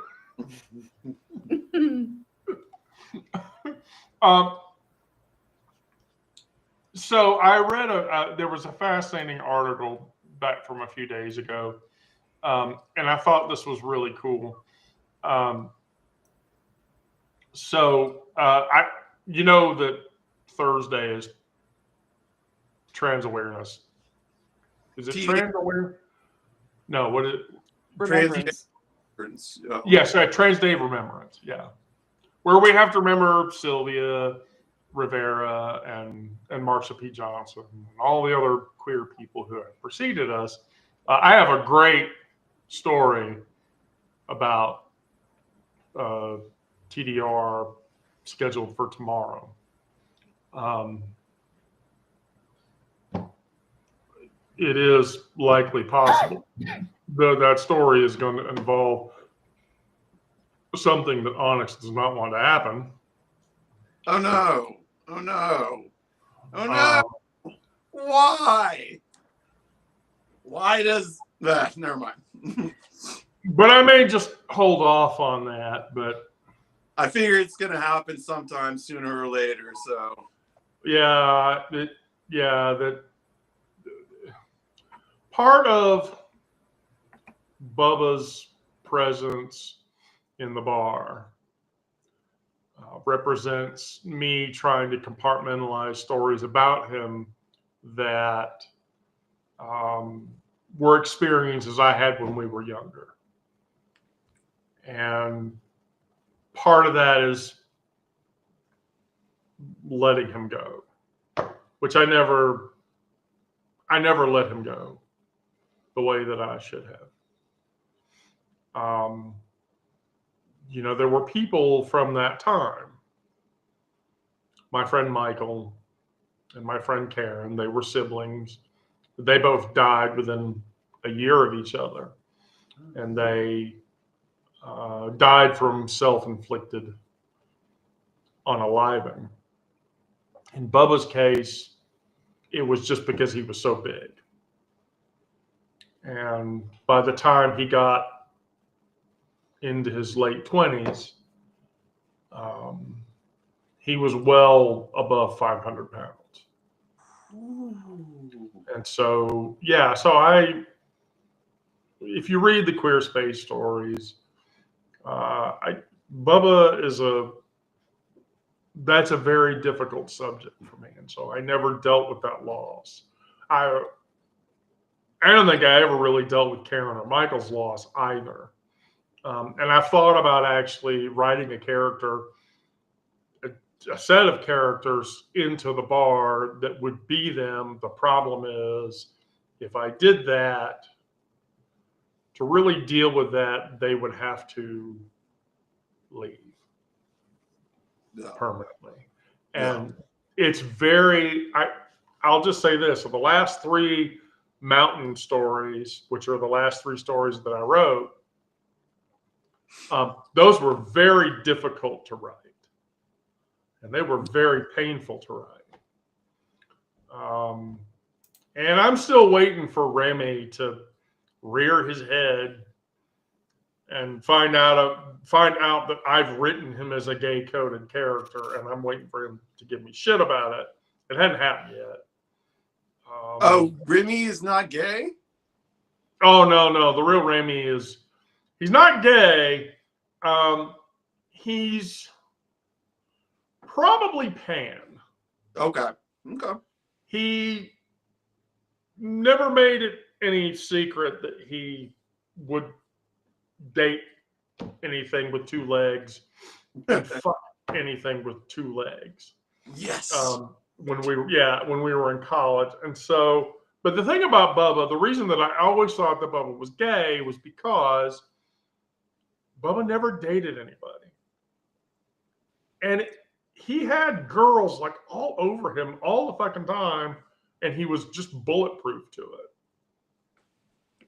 So I read there was a fascinating article back from a few days ago, and I thought this was really cool. You know that Thursday is Trans Awareness. Is it Trans Awareness? No, what is it? Remembrance. Yes, Trans Day of Remembrance. Yeah, where we have to remember Sylvia Rivera and Marsha P. Johnson and all the other queer people who have preceded us. I have a great story about TDR scheduled for tomorrow. It is likely possible that story is going to involve something that Onyx does not want to happen. Oh no! Oh no! Oh no! Why? Why does that? Never mind. But I may just hold off on that. But I figure it's going to happen sometime sooner or later. So that part of Bubba's presence in the bar represents me trying to compartmentalize stories about him that were experiences I had when we were younger. And part of that is letting him go, which I never let him go the way that I should have. There were people from that time, my friend Michael and my friend Karen, they were siblings. They both died within a year of each other. And they died from self-inflicted unaliving. In Bubba's case, it was just because he was so big. And by the time he got into his late 20s, he was well above 500 pounds. And so, if you read the queer space stories, Bubba that's a very difficult subject for me. And so I never dealt with that loss. I don't think I ever really dealt with Karen or Michael's loss either. And I've thought about actually writing a set of characters into the bar that would be them. The problem is, if I did that, to really deal with that, they would have to leave permanently. And it's I'll just say this. So the last 3 mountain stories, which are the last 3 stories that I wrote, those were very difficult to write. And they were very painful to write. And I'm still waiting for Remy to rear his head and find out that I've written him as a gay coded character, and I'm waiting for him to give me shit about it. It hadn't happened yet. Oh, Remy is not gay? Oh no, the real Remy he's not gay. He's probably pan. Okay. He never made it any secret that he would date anything with two legs and fuck anything with two legs. Yes. When we were in college. And so, but the thing about Bubba, the reason that I always thought that Bubba was gay was because Bubba never dated anybody. And he had girls like all over him all the fucking time, and he was just bulletproof to it.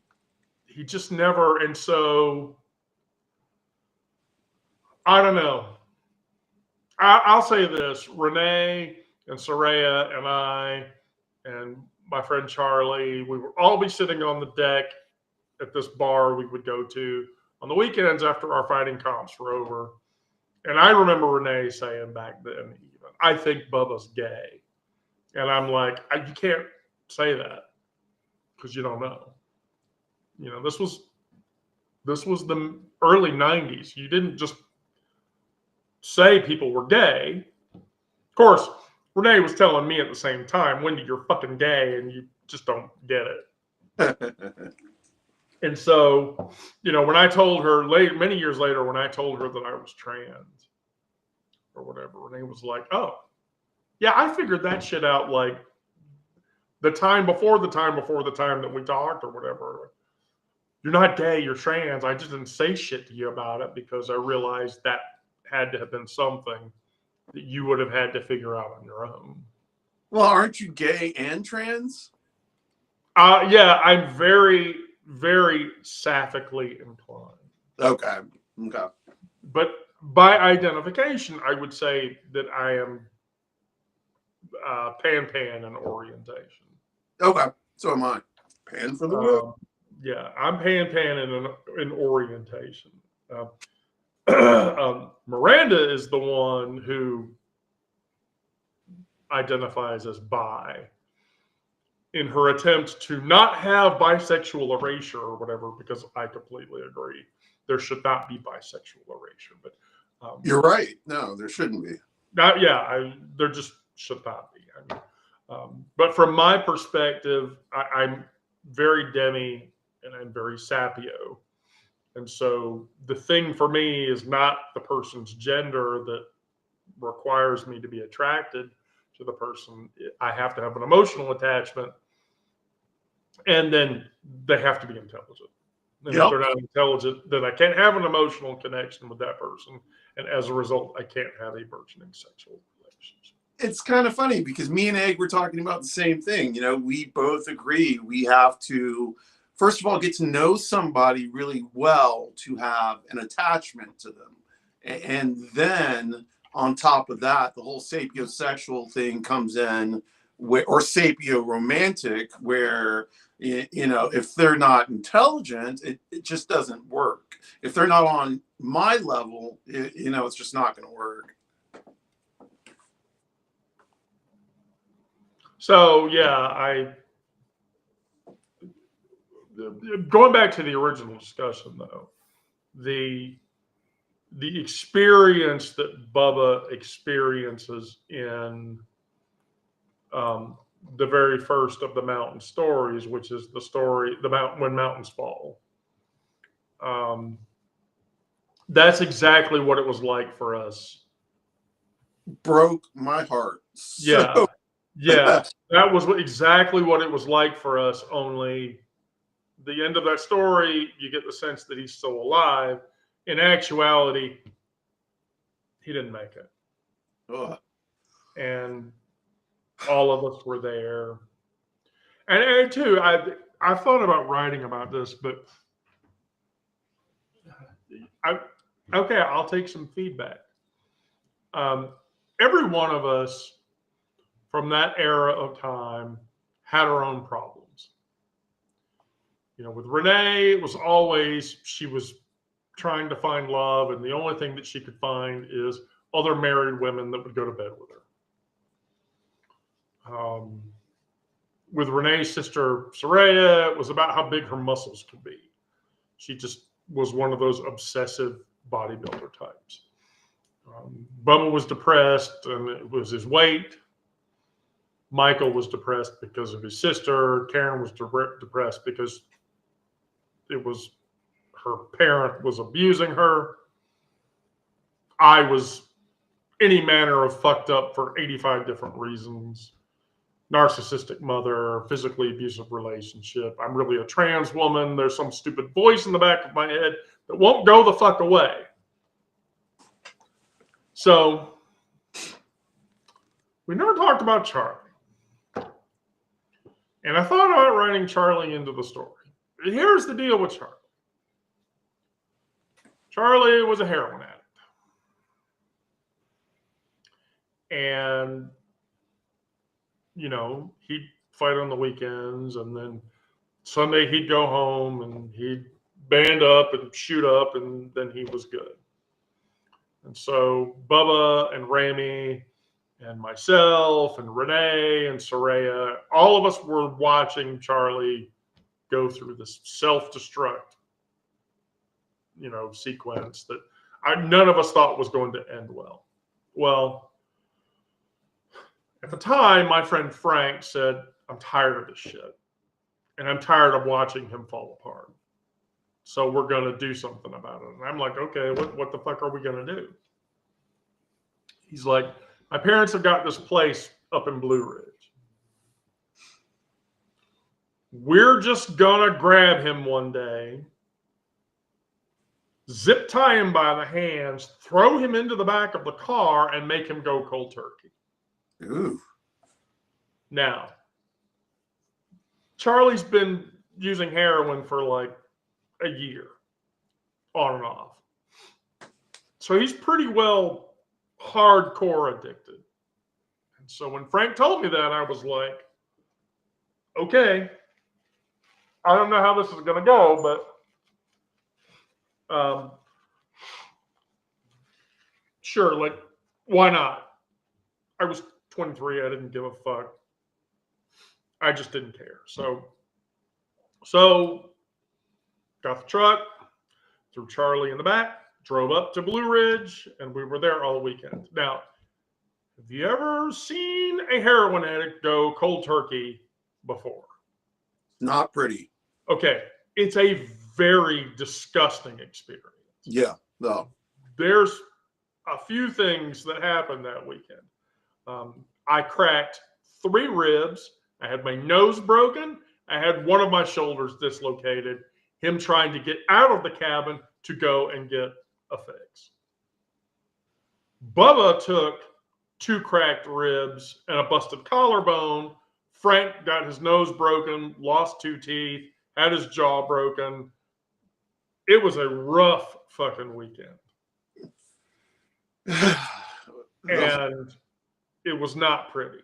He just never, and so I don't know. I'll say this: Renee and Soraya and I and my friend Charlie, we would all be sitting on the deck at this bar we would go to on the weekends after our fighting comps were over. And I remember Renee saying back then, I think Bubba's gay. And I'm like, you can't say that because you don't know. This was the early 90s. You didn't just say people were gay. Of course, Renee was telling me at the same time, Wendy, you're fucking gay and you just don't get it. And so, when I told her many years later, when I told her that I was trans or whatever, Renee was like, oh, yeah, I figured that shit out like the time before the time that we talked or whatever. You're not gay, you're trans. I just didn't say shit to you about it because I realized that had to have been something that you would have had to figure out on your own. Well, aren't you gay and trans? Yeah, I'm very, very sapphically inclined. Okay. But by identification, I would say that I am pan in orientation. Okay. So am I. Pan for the win. Yeah, I'm pan in orientation. Miranda is the one who identifies as bi in her attempt to not have bisexual erasure or whatever, because I completely agree. There should not be bisexual erasure. But you're right. No, there shouldn't be. There just should not be. But from my perspective, I'm very demi and I'm very sapio. And so the thing for me is not the person's gender that requires me to be attracted to the person. I have to have an emotional attachment, and then they have to be intelligent. And if they're not intelligent, then I can't have an emotional connection with that person. And as a result, I can't have a burgeoning sexual relationship. It's kind of funny because me and Egg were talking about the same thing. We both agree we have to, first of all, get to know somebody really well to have an attachment to them. And then on top of that, the whole sapiosexual thing comes in, or sapio-romantic, where, if they're not intelligent, it just doesn't work. If they're not on my level, it's just not going to work. So, yeah, going back to the original discussion, though, the experience that Bubba experiences in the very first of the mountain stories, which is the story, When Mountains Fall. That's exactly what it was like for us. Broke my heart. Yeah. Yeah. That was exactly what it was like for us. Only the end of that story, you get the sense that he's still alive. In actuality, he didn't make it. Ugh. And all of us were there. And too, I thought about writing about this, but I'll take some feedback. Every one of us from that era of time had our own problems. With Renee, it was always she was trying to find love, and the only thing that she could find is other married women that would go to bed with her. With Renee's sister Soraya, it was about how big her muscles could be. She just was one of those obsessive bodybuilder types. Bubba was depressed, and it was his weight. Michael was depressed because of his sister. Karen was depressed because it was her parent was abusing her. I was any manner of fucked up for 85 different reasons. Narcissistic mother, physically abusive relationship. I'm really a trans woman. There's some stupid voice in the back of my head that won't go the fuck away. So we never talked about Charlie. And I thought about writing Charlie into the story. Here's the deal with Charlie. Charlie was a heroin addict. And, he'd fight on the weekends, and then Sunday he'd go home and he'd band up and shoot up, and then he was good. And so Bubba and Rami and myself and Renee and Soraya, all of us were watching Charlie go through this self-destruct, sequence that none of us thought was going to end well. Well, at the time, my friend Frank said, I'm tired of this shit. And I'm tired of watching him fall apart. So we're going to do something about it. And I'm like, okay, what the fuck are we going to do? He's like, my parents have got this place up in Blue Ridge. We're just going to grab him one day, zip tie him by the hands, throw him into the back of the car, and make him go cold turkey. Ooh. Now, Charlie's been using heroin for like a year, on and off. So he's pretty well hardcore addicted. And so when Frank told me that, I was like, okay, I don't know how this is going to go, but sure, like, why not? I was 23. I didn't give a fuck. I just didn't care. So got the truck, threw Charlie in the back, drove up to Blue Ridge, and we were there all weekend. Now, have you ever seen a heroin addict go cold turkey before? Not pretty. Okay. It's a very disgusting experience. Yeah. No. There's a few things that happened that weekend. I cracked 3 ribs. I had my nose broken. I had one of my shoulders dislocated. Him trying to get out of the cabin to go and get a fix. Bubba took 2 cracked ribs and a busted collarbone. Frank got his nose broken, lost 2 teeth, had his jaw broken. It was a rough fucking weekend. And it was not pretty.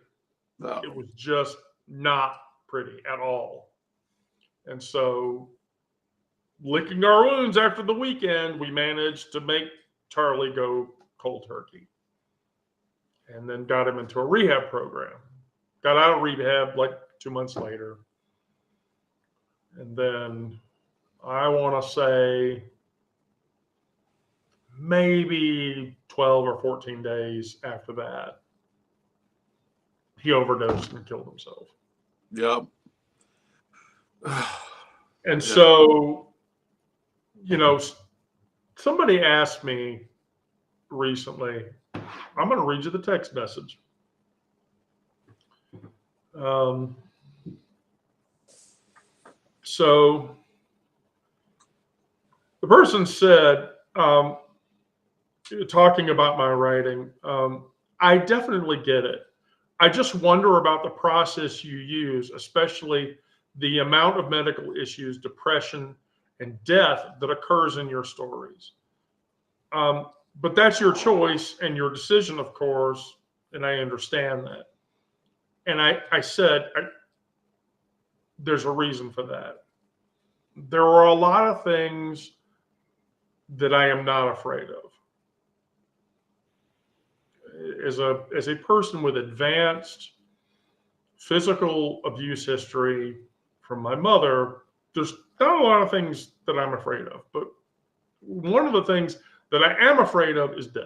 No. It was just not pretty at all. And so, licking our wounds after the weekend, we managed to make Charlie go cold turkey. And then got him into a rehab program. Got out of rehab like 2 months later. And then I want to say maybe 12 or 14 days after that, he overdosed and killed himself. Yep. And so, somebody asked me recently, I'm going to read you the text message. So the person said, talking about my writing, I definitely get it. I just wonder about the process you use, especially the amount of medical issues, depression, and death that occurs in your stories. But that's your choice and your decision, of course, and I understand that. And I said, there's a reason for that. there are a lot of things that I am not afraid of. As a person with advanced physical abuse history from my mother, there's not a lot of things that I'm afraid of. But one of the things that I am afraid of is death.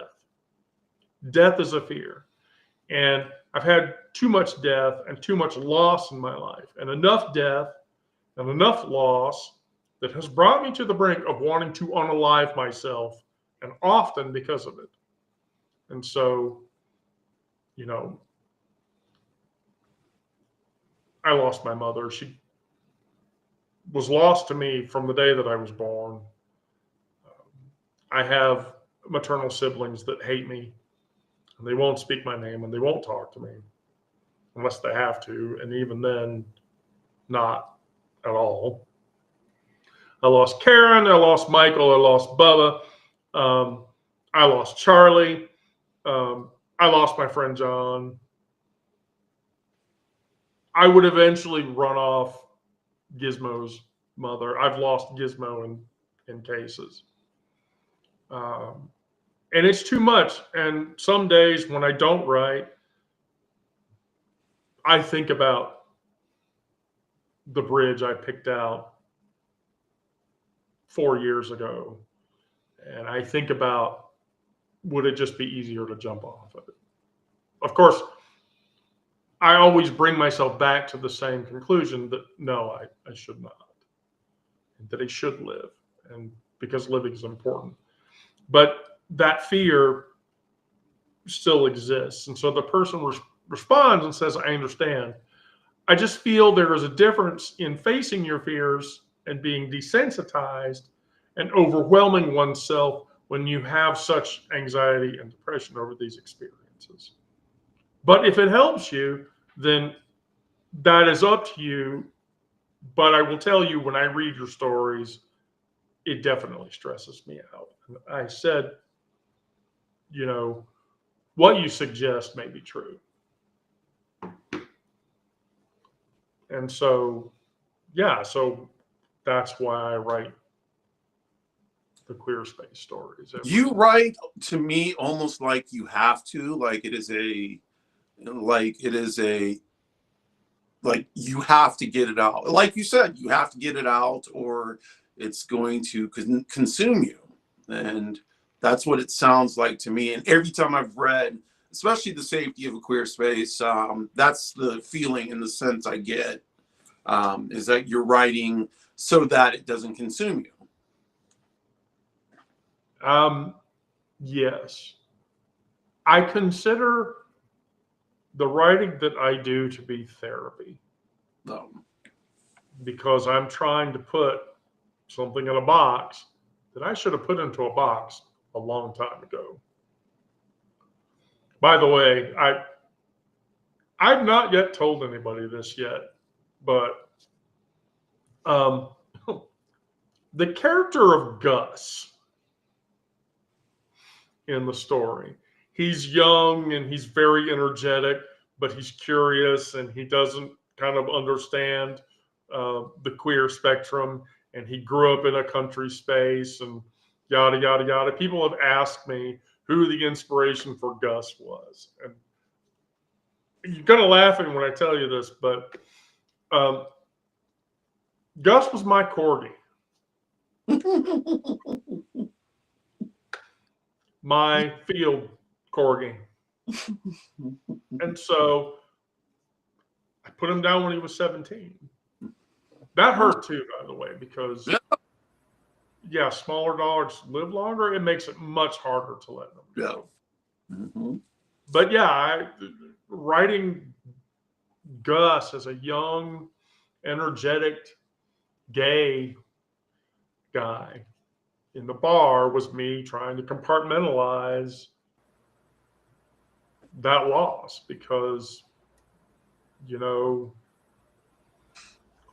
Death is a fear. And I've had too much death and too much loss in my life, and enough death and enough loss that has brought me to the brink of wanting to unalive myself, and often because of it. And so, you know, I lost my mother. She was lost to me from the day that I was born. I have maternal siblings that hate me, and they won't speak my name, and they won't talk to me unless they have to, and even then, not at all. I lost Karen, I lost Michael, I lost Bubba, I lost Charlie, I lost my friend John. I would eventually run off Gizmo's mother. I've lost Gizmo in cases. And it's too much. And some days when I don't write, I think about the bridge I picked out 4 years ago. And I think about, would it just be easier to jump off of it? Of course, I always bring myself back to the same conclusion that no, I should not. And that I should live. And because living is important. But that fear still exists. And so the person responds and says, I understand. I just feel there is a difference in facing your fears and being desensitized and overwhelming oneself when you have such anxiety and depression over these experiences. But if it helps you, then that is up to you. But I will tell you, when I read your stories, it definitely stresses me out. And I said, you know, what you suggest may be true. And so, yeah, so that's why I write the queer space stories. You write to me almost like you have to, like it is like you have to get it out. Like you said, you have to get it out or it's going to consume you. And that's what it sounds like to me. And every time I've read, especially The Safety of a Queer Space, that's the feeling and the sense I get, is that you're writing so that it doesn't consume you. Yes. I consider the writing that I do to be therapy. Because I'm trying to put something in a box that I should have put into a box a long time ago. By the way, I've not yet told anybody this yet, but the character of Gus in the story, he's young and he's very energetic, but he's curious and he doesn't kind of understand the queer spectrum, and he grew up in a country space and yada, yada, yada. People have asked me who the inspiration for Gus was. And you're going to laugh at me when I tell you this, but Gus was my corgi. My field corgi. And so I put him down when he was 17. That hurt too, by the way, because yeah, smaller dogs live longer. It makes it much harder to let them go. Mm-hmm. But yeah, writing Gus as a young, energetic, gay guy in the bar was me trying to compartmentalize that loss because, you know,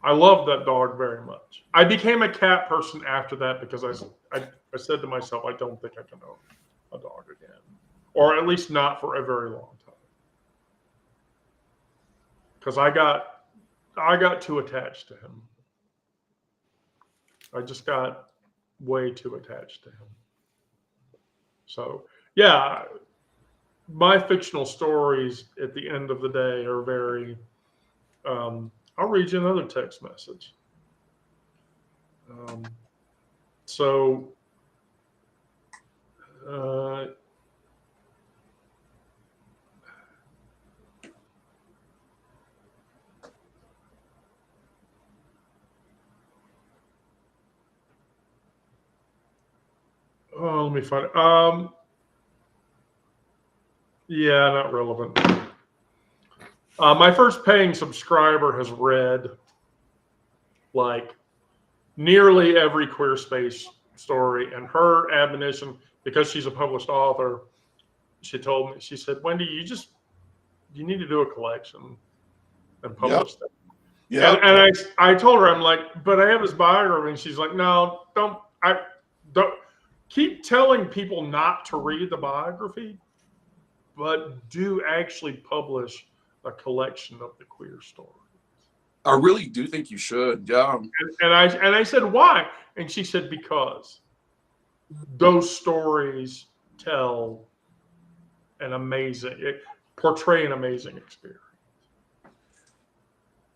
I loved that dog very much. I became a cat person after that because I said to myself, I don't think I can own a dog again, or at least not for a very long time, because I got too attached to him. I just got way too attached to him. So, yeah, my fictional stories at the end of the day are very. I'll read you another text message. So, let me find it. Yeah, not relevant. My first paying subscriber has read like nearly every queer space story, and her admonition, because she's a published author, she told me, she said, Wendy, you need to do a collection and publish that. Yeah. And I told her, I'm like, but I have his biography, and she's like, no, don't keep telling people not to read the biography, but do actually publish a collection of the queer stories. I really do think you should. Yeah. And I said, why? And she said, because those stories portray an amazing experience.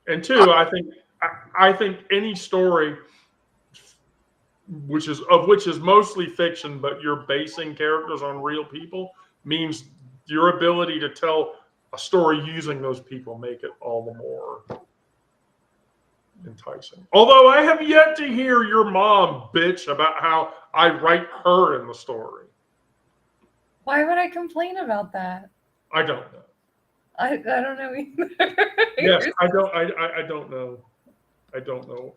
And two, I think any story which is mostly fiction, but you're basing characters on real people, means your ability to tell a story using those people make it all the more enticing. Although I have yet to hear your mom bitch about how I write her in the story. Why would I complain about that? I don't know. I don't know either. Yes, I don't know. I don't know.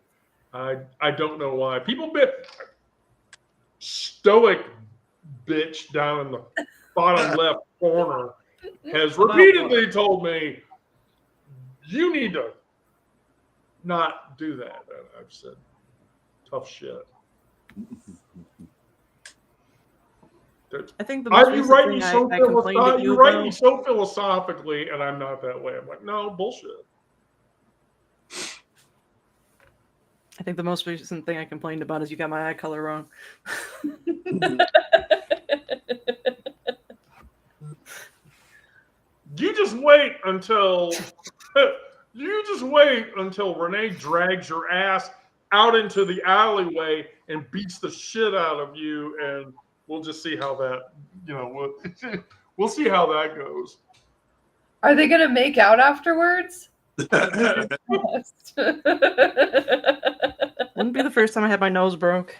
I don't know why. People stoic bitch down in the bottom left corner has repeatedly told me, you need to not do that. And I've said, tough shit. I think the most recent thing I complained to you write me so philosophically, and I'm not that way. I'm like, no, bullshit. I think the most recent thing I complained about is you got my eye color wrong. You just wait until Renee drags your ass out into the alleyway and beats the shit out of you, and we'll just see how that, we'll see how that goes. Are they gonna make out afterwards? Wouldn't be the first time I had my nose broke.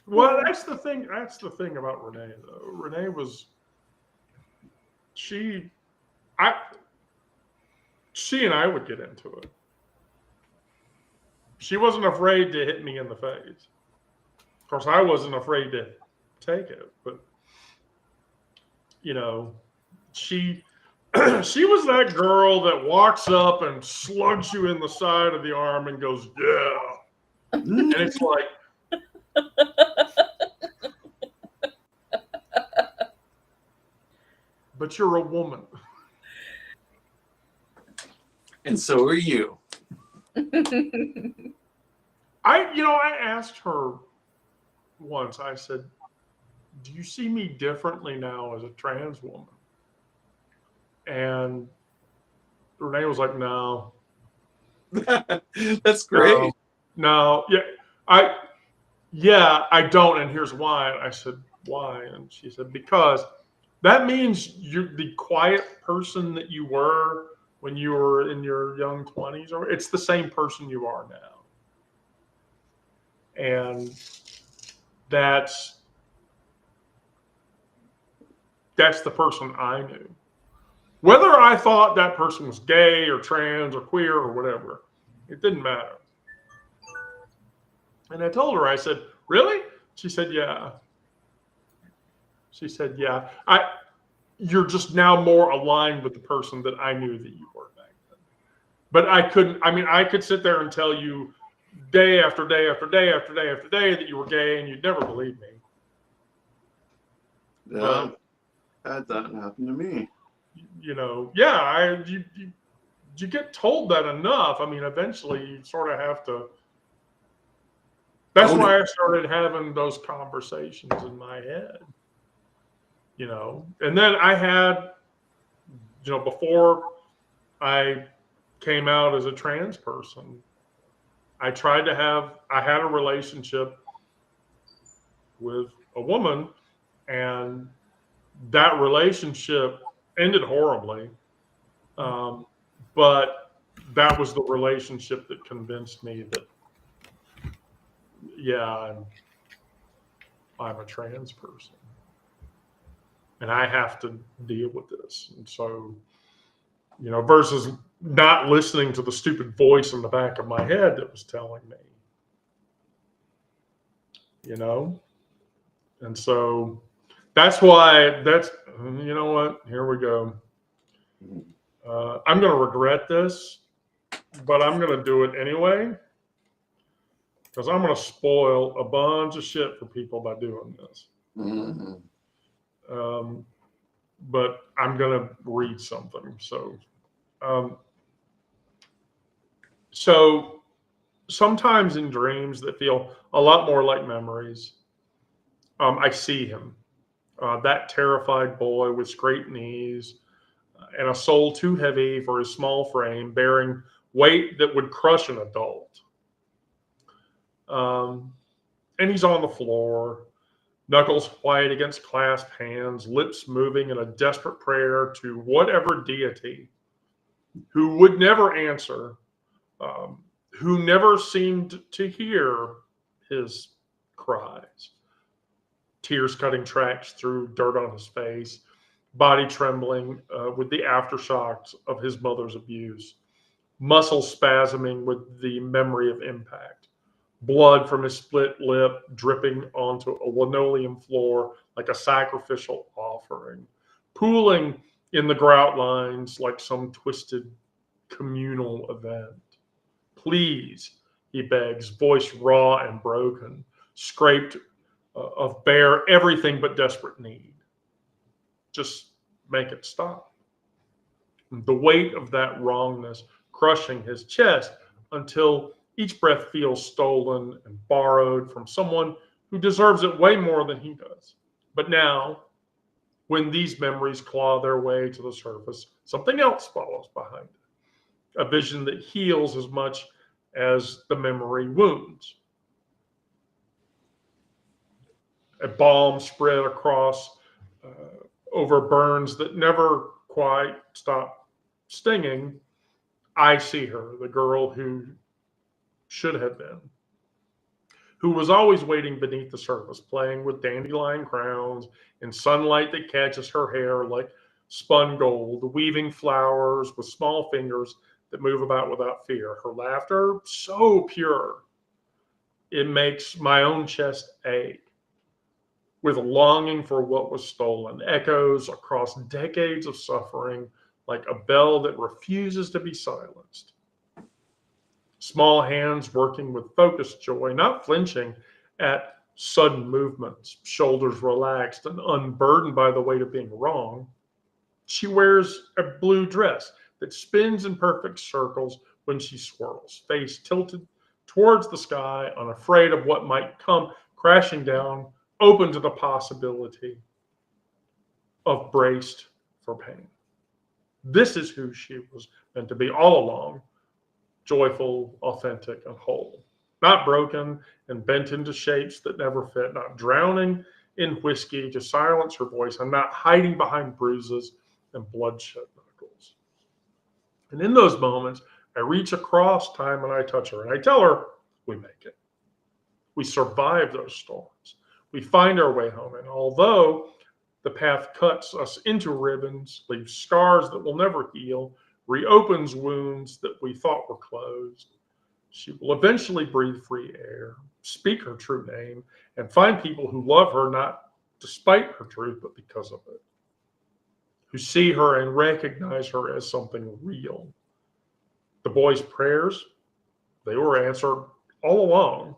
Well, that's the thing. That's the thing about Renee, though. Renee was, she and I would get into it. She wasn't afraid to hit me in the face. Of course, I wasn't afraid to take it, but she was that girl that walks up and slugs you in the side of the arm and goes, yeah. And it's like, but you're a woman. And so are you. I asked her once, I said, do you see me differently now as a trans woman? And Renee was like, no. That's great. No. I don't. And here's why. I said, why? And she said, because that means you're the quiet person that you were when you were in your young 20s, or it's the same person you are now. And that's the person I knew. Whether I thought that person was gay or trans or queer or whatever, it didn't matter. And I told her, I said, really? She said, yeah. She said, yeah. You're just now more aligned with the person that I knew that you were back then. But I could sit there and tell you day after day after day after day after day that you were gay, and you'd never believe me. Yeah, had that happen to me. you get told that enough. I mean, eventually you sort of have to. That's Own why I started having those conversations in my head, And then I had, before I came out as a trans person, I had a relationship with a woman, and that relationship ended horribly. But that was the relationship that convinced me that, yeah, I'm a trans person and I have to deal with this. And so, versus not listening to the stupid voice in the back of my head that was telling me, and so that's why you know what, here we go. I'm going to regret this, but I'm going to do it anyway. Because I'm going to spoil a bunch of shit for people by doing this. Mhm. But I'm going to read something. So sometimes in dreams that feel a lot more like memories, I see him, that terrified boy with scraped knees and a soul too heavy for his small frame, bearing weight that would crush an adult. And he's on the floor, knuckles white against clasped hands, lips moving in a desperate prayer to whatever deity who would never answer, who never seemed to hear his cries. Tears cutting tracks through dirt on his face, body trembling with the aftershocks of his mother's abuse, muscles spasming with the memory of impact. Blood from his split lip dripping onto a linoleum floor like a sacrificial offering, pooling in the grout lines like some twisted communal event. Please, he begs, voice raw and broken, scraped of bare everything but desperate need. Just make it stop. The weight of that wrongness crushing his chest until each breath feels stolen and borrowed from someone who deserves it way more than he does. But now, when these memories claw their way to the surface, something else follows behind it. A vision that heals as much as the memory wounds. A balm spread across over burns that never quite stop stinging. I see her, the girl who should have been, who was always waiting beneath the surface, playing with dandelion crowns in sunlight that catches her hair like spun gold, weaving flowers with small fingers that move about without fear. Her laughter, so pure, it makes my own chest ache with longing for what was stolen, echoes across decades of suffering like a bell that refuses to be silenced. Small hands working with focused joy, not flinching at sudden movements, shoulders relaxed and unburdened by the weight of being wrong. She wears a blue dress that spins in perfect circles when she swirls, face tilted towards the sky, unafraid of what might come crashing down, open to the possibility of braced for pain. This is who she was meant to be all along. Joyful, authentic, and whole. Not broken and bent into shapes that never fit, not drowning in whiskey to silence her voice, and not hiding behind bruises and bloodshed knuckles. And in those moments, I reach across time and I touch her, and I tell her, we make it. We survive those storms. We find our way home, and although the path cuts us into ribbons, leaves scars that will never heal, reopens wounds that we thought were closed, she will eventually breathe free air, speak her true name, and find people who love her not despite her truth, but because of it, who see her and recognize her as something real. The boy's prayers, they were answered all along,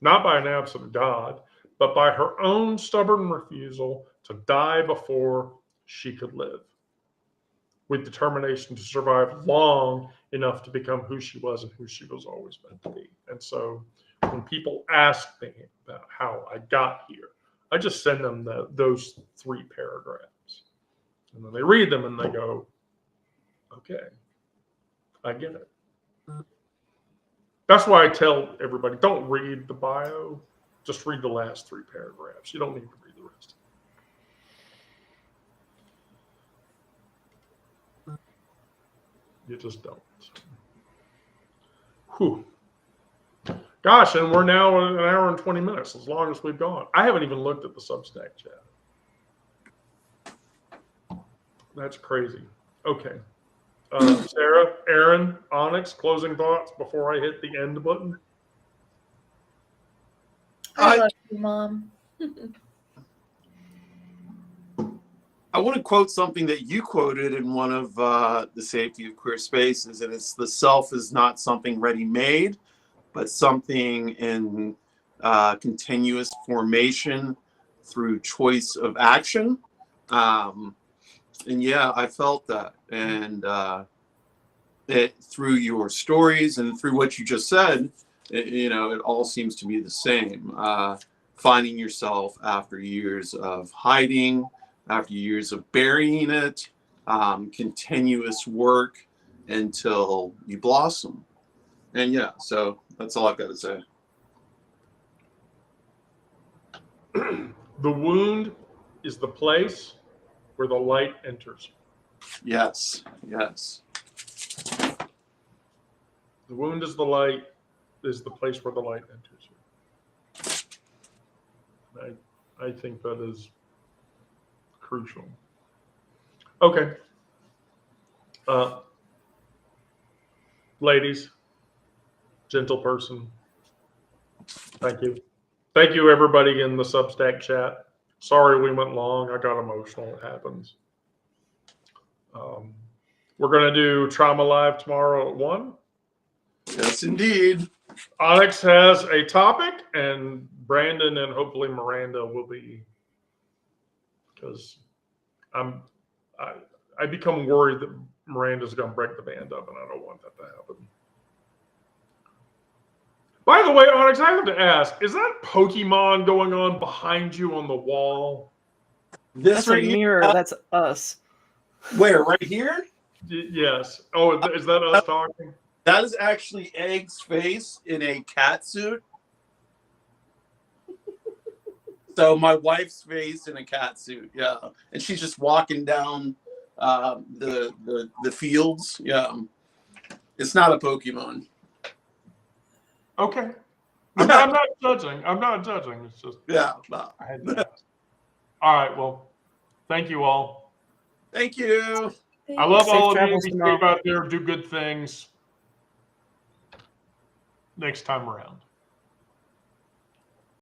not by an absent God, but by her own stubborn refusal to die before she could live. with determination to survive long enough to become who she was and who she was always meant to be. And so when people ask me about how I got here, I just send them those 3 paragraphs. And then they read them and they go, okay, I get it. That's why I tell everybody, don't read the bio, just read the last 3 paragraphs. You don't need to read the rest. You just don't. Whew. Gosh, and we're now at 1 hour and 20 minutes, as long as we've gone. I haven't even looked at the Substack chat. That's crazy. Okay. Sarah, Aaron, Onyx, closing thoughts before I hit the end button? I love you, Mom. I want to quote something that you quoted in one of the Safety of Queer Spaces, and it's the self is not something ready-made, but something in continuous formation through choice of action. And yeah, I felt that. And through your stories and through what you just said, it all seems to be the same. Finding yourself after years of hiding, after years of burying it, continuous work until you blossom. And yeah, so that's all I've got to say. The wound is the place where the light enters. Yes, yes. The wound is the place where the light enters you. I think that is crucial. Okay. Ladies, gentle person, thank you. Thank you, everybody in the Substack chat. Sorry we went long. I got emotional. It happens. We're going to do Trauma Live tomorrow at 1. Yes, indeed. Onyx has a topic, and Brandon and hopefully Miranda will be, because I become worried that Miranda's going to break the band up, and I don't want that to happen. By the way, Onyx, I have to ask, is that Pokemon going on behind you on the wall? This That's a right here. mirror. That's us. Where? Right here? Yes. Oh, is that us talking? That is actually Egg's face in a cat suit. So my wife's face in a cat suit, yeah, and she's just walking down the fields. Yeah, it's not a Pokemon. Okay. I'm not judging. I'm not judging. It's just Yeah. No. I had to ask. All right. Well, thank you all. Thank you. I love Safe all of you. travels Be tomorrow. safe out there. Do good things. Next time around.